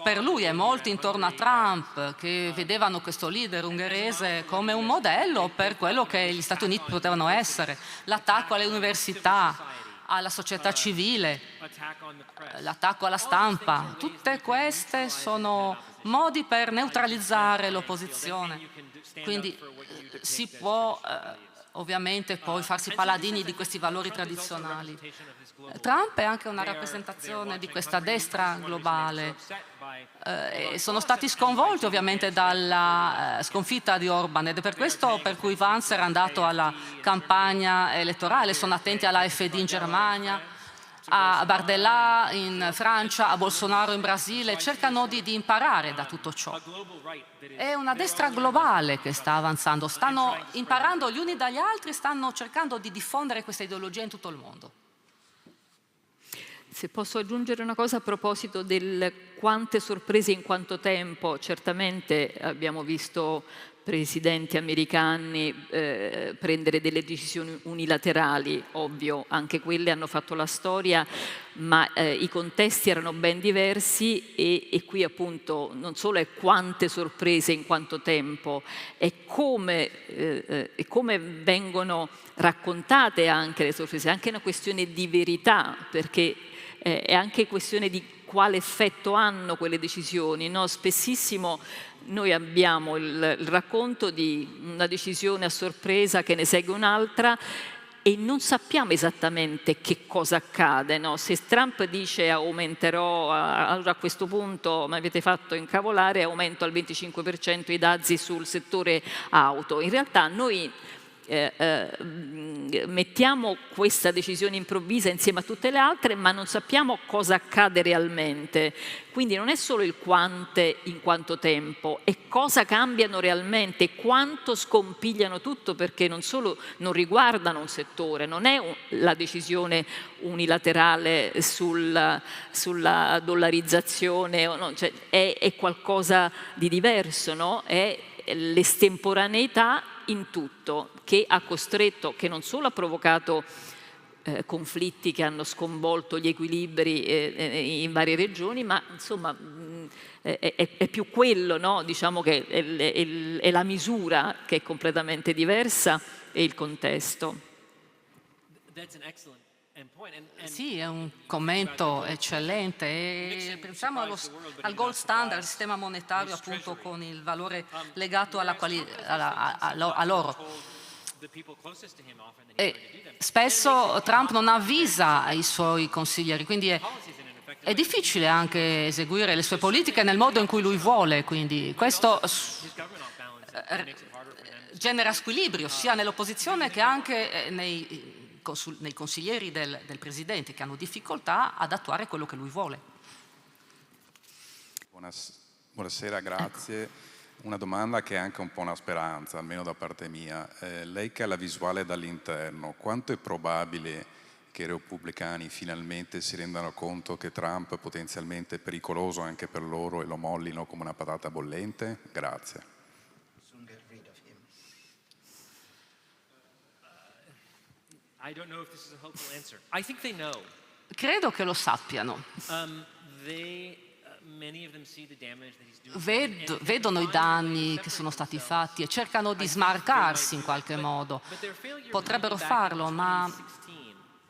per lui e molti intorno a Trump, che vedevano questo leader ungherese come un modello per quello che gli Stati Uniti potevano essere. L'attacco alle università, alla società civile, l'attacco alla stampa, tutte queste sono modi per neutralizzare l'opposizione. Quindi si può ovviamente poi farsi paladini di questi valori tradizionali. Trump è anche una rappresentazione di questa destra globale. Sono stati sconvolti ovviamente dalla sconfitta di Orban ed è per questo per cui Vance era andato alla campagna elettorale. Sono attenti all'AfD in Germania, a Bardella in Francia, a Bolsonaro in Brasile, cercano di imparare da tutto ciò. È una destra globale che sta avanzando, stanno imparando gli uni dagli altri, stanno cercando di diffondere questa ideologia in tutto il mondo. Se posso aggiungere una cosa a proposito del quante sorprese in quanto tempo, certamente abbiamo visto presidenti americani prendere delle decisioni unilaterali, ovvio, anche quelle hanno fatto la storia, ma i contesti erano ben diversi e qui appunto non solo è quante sorprese in quanto tempo, è come vengono raccontate anche le sorprese, è anche una questione di verità, perché è anche questione di quale effetto hanno quelle decisioni, no? Spessissimo noi abbiamo il racconto di una decisione a sorpresa che ne segue un'altra e non sappiamo esattamente che cosa accade. No? Se Trump dice aumenterò, allora a questo punto mi avete fatto incavolare, aumento al 25% i dazi sul settore auto. In realtà noi mettiamo questa decisione improvvisa insieme a tutte le altre, ma non sappiamo cosa accade realmente. Quindi non è solo il quante in quanto tempo, è cosa cambiano realmente, quanto scompigliano tutto, perché non solo non riguardano un settore, non è la decisione unilaterale sulla dollarizzazione, no? Cioè, è qualcosa di diverso, no? È l'estemporaneità in tutto, che ha costretto, che non solo ha provocato conflitti che hanno sconvolto gli equilibri in varie regioni, ma insomma è più quello, no? Diciamo che è la misura che è completamente diversa e il contesto. Sì, è un commento eccellente e pensiamo al gold standard, al sistema monetario appunto con il valore legato all'oro. E spesso Trump non avvisa i suoi consiglieri, quindi è difficile anche eseguire le sue politiche nel modo in cui lui vuole, quindi questo genera squilibrio sia nell'opposizione che anche nei consiglieri del Presidente, che hanno difficoltà ad attuare quello che lui vuole. Buonasera, grazie. Una domanda che è anche un po' una speranza, almeno da parte mia. Lei che ha la visuale dall'interno, quanto è probabile che i repubblicani finalmente si rendano conto che Trump è potenzialmente pericoloso anche per loro e lo mollino come una patata bollente? Grazie. Credo che lo sappiano. Vedono i danni che sono stati fatti e cercano di smarcarsi in qualche modo. Potrebbero farlo, ma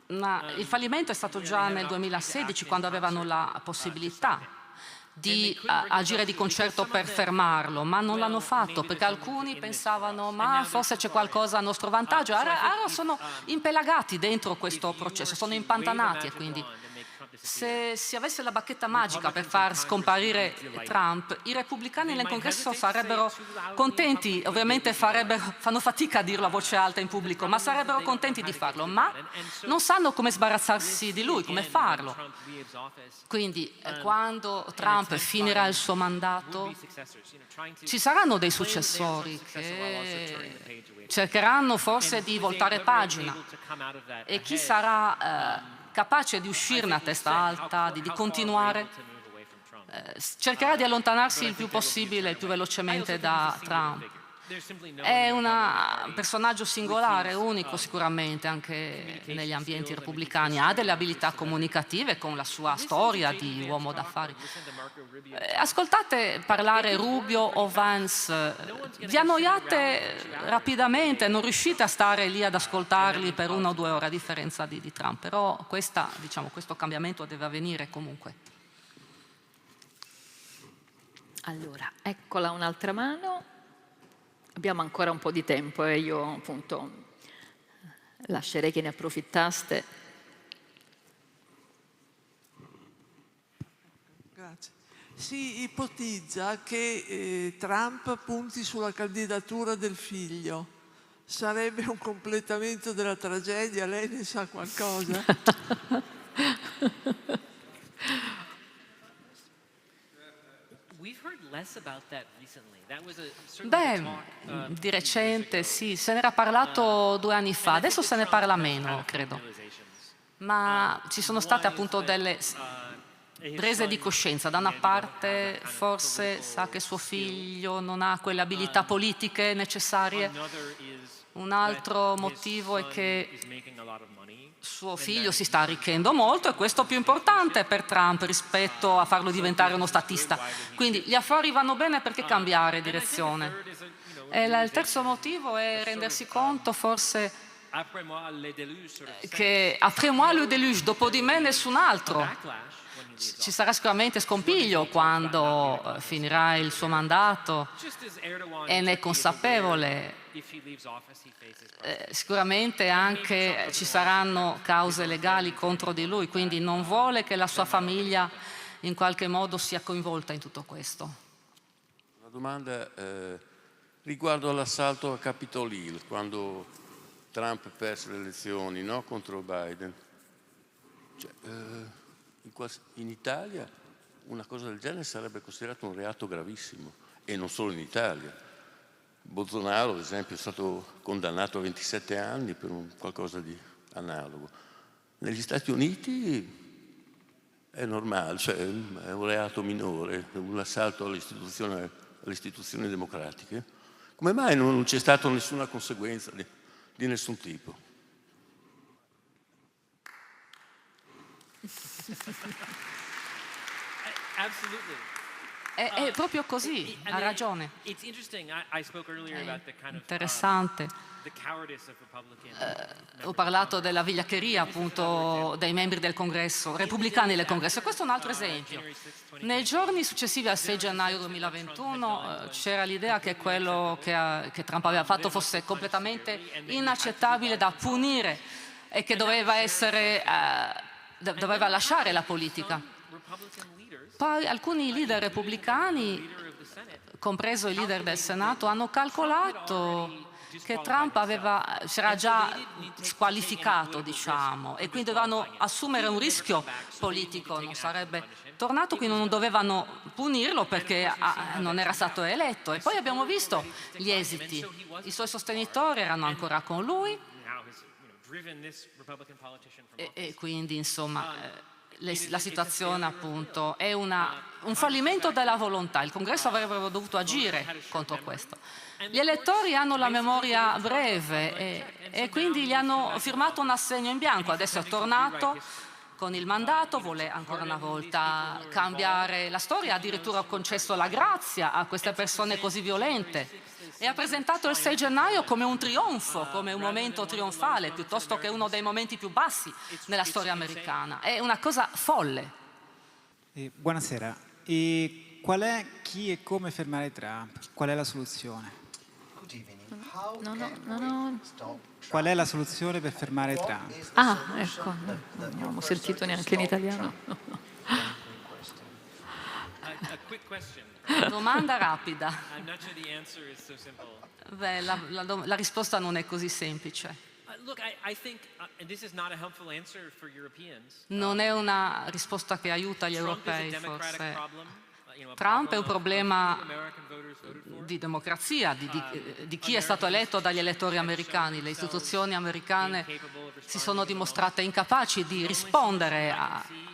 il fallimento è stato già nel 2016, quando avevano la possibilità di agire di concerto per fermarlo, ma non l'hanno fatto perché alcuni pensavano ma forse c'è qualcosa a nostro vantaggio. Ora sono impelagati dentro questo processo, sono impantanati e quindi se si avesse la bacchetta magica per far scomparire Trump, i repubblicani nel congresso sarebbero contenti, ovviamente fanno fatica a dirlo a voce alta in pubblico, ma sarebbero contenti di farlo, ma non sanno come sbarazzarsi di lui, come farlo. Quindi quando Trump finirà il suo mandato, ci saranno dei successori che cercheranno forse di voltare pagina e chi sarà capace di uscirne a testa alta, di continuare, cercherà di allontanarsi il più possibile, il più velocemente da Trump. È un personaggio singolare, unico sicuramente anche negli ambienti repubblicani, ha delle abilità comunicative con la sua storia di uomo d'affari. Ascoltate parlare Rubio o Vance, vi annoiate rapidamente, non riuscite a stare lì ad ascoltarli per 1 o 2 ore a differenza di Trump, però questo cambiamento deve avvenire comunque. Allora, eccola un'altra mano. Abbiamo ancora un po' di tempo e io appunto lascerei che ne approfittaste. Grazie. Si ipotizza che Trump punti sulla candidatura del figlio. Sarebbe un completamento della tragedia? Lei ne sa qualcosa? Beh, di recente sì, se n'era parlato 2 anni fa, adesso se ne parla meno, credo. ma ci sono state appunto delle prese di coscienza. Da una parte forse sa che suo figlio non ha quelle abilità politiche necessarie, un altro motivo è che suo figlio si sta arricchendo molto e questo è più importante per Trump rispetto a farlo diventare uno statista. Quindi gli affari vanno bene, perché cambiare direzione? E il terzo motivo è rendersi conto forse che après moi le déluge, dopo di me nessun altro. Ci sarà sicuramente scompiglio quando finirà il suo mandato e ne è consapevole. Sicuramente anche ci saranno cause legali contro di lui, quindi non vuole che la sua famiglia in qualche modo sia coinvolta in tutto questo. Una domanda riguardo all'assalto a Capitol Hill, quando Trump perse le elezioni, no, contro Biden. Cioè, in Italia una cosa del genere sarebbe considerato un reato gravissimo, e non solo in Italia. Bolsonaro, ad esempio, è stato condannato a 27 anni per qualcosa di analogo. Negli Stati Uniti è normale, cioè è un reato minore, un assalto alle istituzioni democratiche. Come mai non c'è stata nessuna conseguenza di nessun tipo? È proprio così, ha ragione. È interessante. Ho parlato della vigliaccheria appunto dei membri del Congresso, repubblicani del Congresso. Questo è un altro esempio. Nei giorni successivi al 6 gennaio 2021 c'era l'idea che quello che Trump aveva fatto fosse completamente inaccettabile, da punire, e che doveva lasciare la politica. Poi alcuni leader repubblicani, compreso il leader del Senato, hanno calcolato che Trump c'era già squalificato, diciamo, e quindi dovevano assumere un rischio politico, non sarebbe tornato, quindi non dovevano punirlo perché non era stato eletto. E poi abbiamo visto gli esiti, i suoi sostenitori erano ancora con lui e quindi insomma la situazione appunto è un fallimento della volontà. Il Congresso avrebbe dovuto agire contro questo. Gli elettori hanno la memoria breve e quindi gli hanno firmato un assegno in bianco. Adesso è tornato con il mandato, vuole ancora una volta cambiare la storia, ha addirittura concesso la grazia a queste persone così violente e ha presentato il 6 gennaio come un trionfo, come un momento trionfale, piuttosto che uno dei momenti più bassi nella storia americana. È una cosa folle. Buonasera. Chi e come fermare Trump? Qual è la soluzione? No. Qual è la soluzione per fermare Trump? Ah, ecco, non ho sentito neanche in italiano. Domanda rapida. Beh, la risposta non è così semplice. Non è una risposta che aiuta gli europei, forse. Trump è un problema di democrazia, di chi è stato eletto dagli elettori americani. Le istituzioni americane si sono dimostrate incapaci di rispondere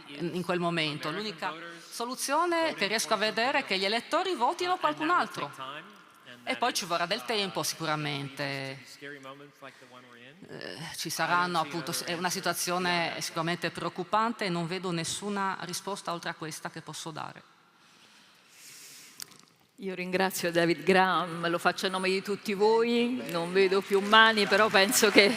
in quel momento. L'unica soluzione che riesco a vedere è che gli elettori votino qualcun altro. E poi ci vorrà del tempo sicuramente. Ci saranno appunto, è una situazione sicuramente preoccupante e non vedo nessuna risposta oltre a questa che posso dare. Io ringrazio David Graham, lo faccio a nome di tutti voi, non vedo più mani, però penso che...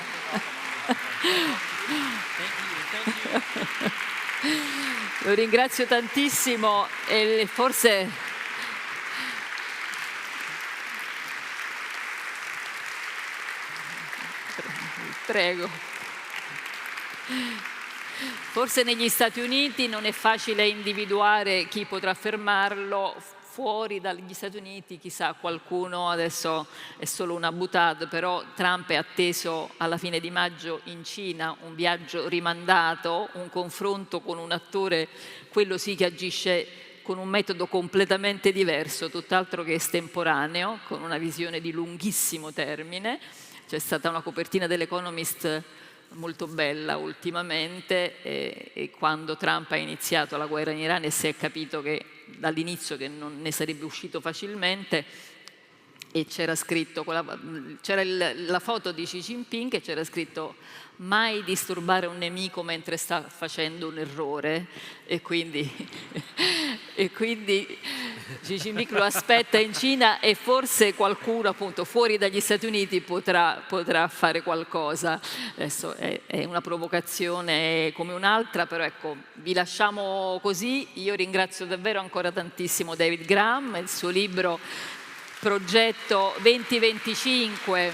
Lo ringrazio tantissimo e forse... Prego. Forse negli Stati Uniti non è facile individuare chi potrà fermarlo. Fuori dagli Stati Uniti, chissà, qualcuno, adesso è solo una boutade, però Trump è atteso alla fine di maggio in Cina, un viaggio rimandato, un confronto con un attore, quello sì che agisce con un metodo completamente diverso, tutt'altro che estemporaneo, con una visione di lunghissimo termine. C'è stata una copertina dell'Economist molto bella ultimamente, e quando Trump ha iniziato la guerra in Iran e si è capito che dall'inizio che non ne sarebbe uscito facilmente, e c'era scritto, c'era la foto di Xi Jinping e c'era scritto mai disturbare un nemico mentre sta facendo un errore, e quindi Xi Jinping lo aspetta in Cina e forse qualcuno appunto fuori dagli Stati Uniti potrà fare qualcosa. Adesso è una provocazione come un'altra, però ecco, vi lasciamo così. Io ringrazio davvero ancora tantissimo David Graham e il suo libro Progetto 2025,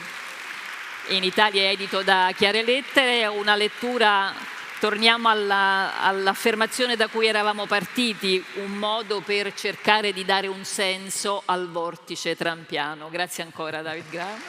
in Italia è edito da Chiare Lettere, una lettura, torniamo all'affermazione da cui eravamo partiti, un modo per cercare di dare un senso al vortice trampiano. Grazie ancora David Graham.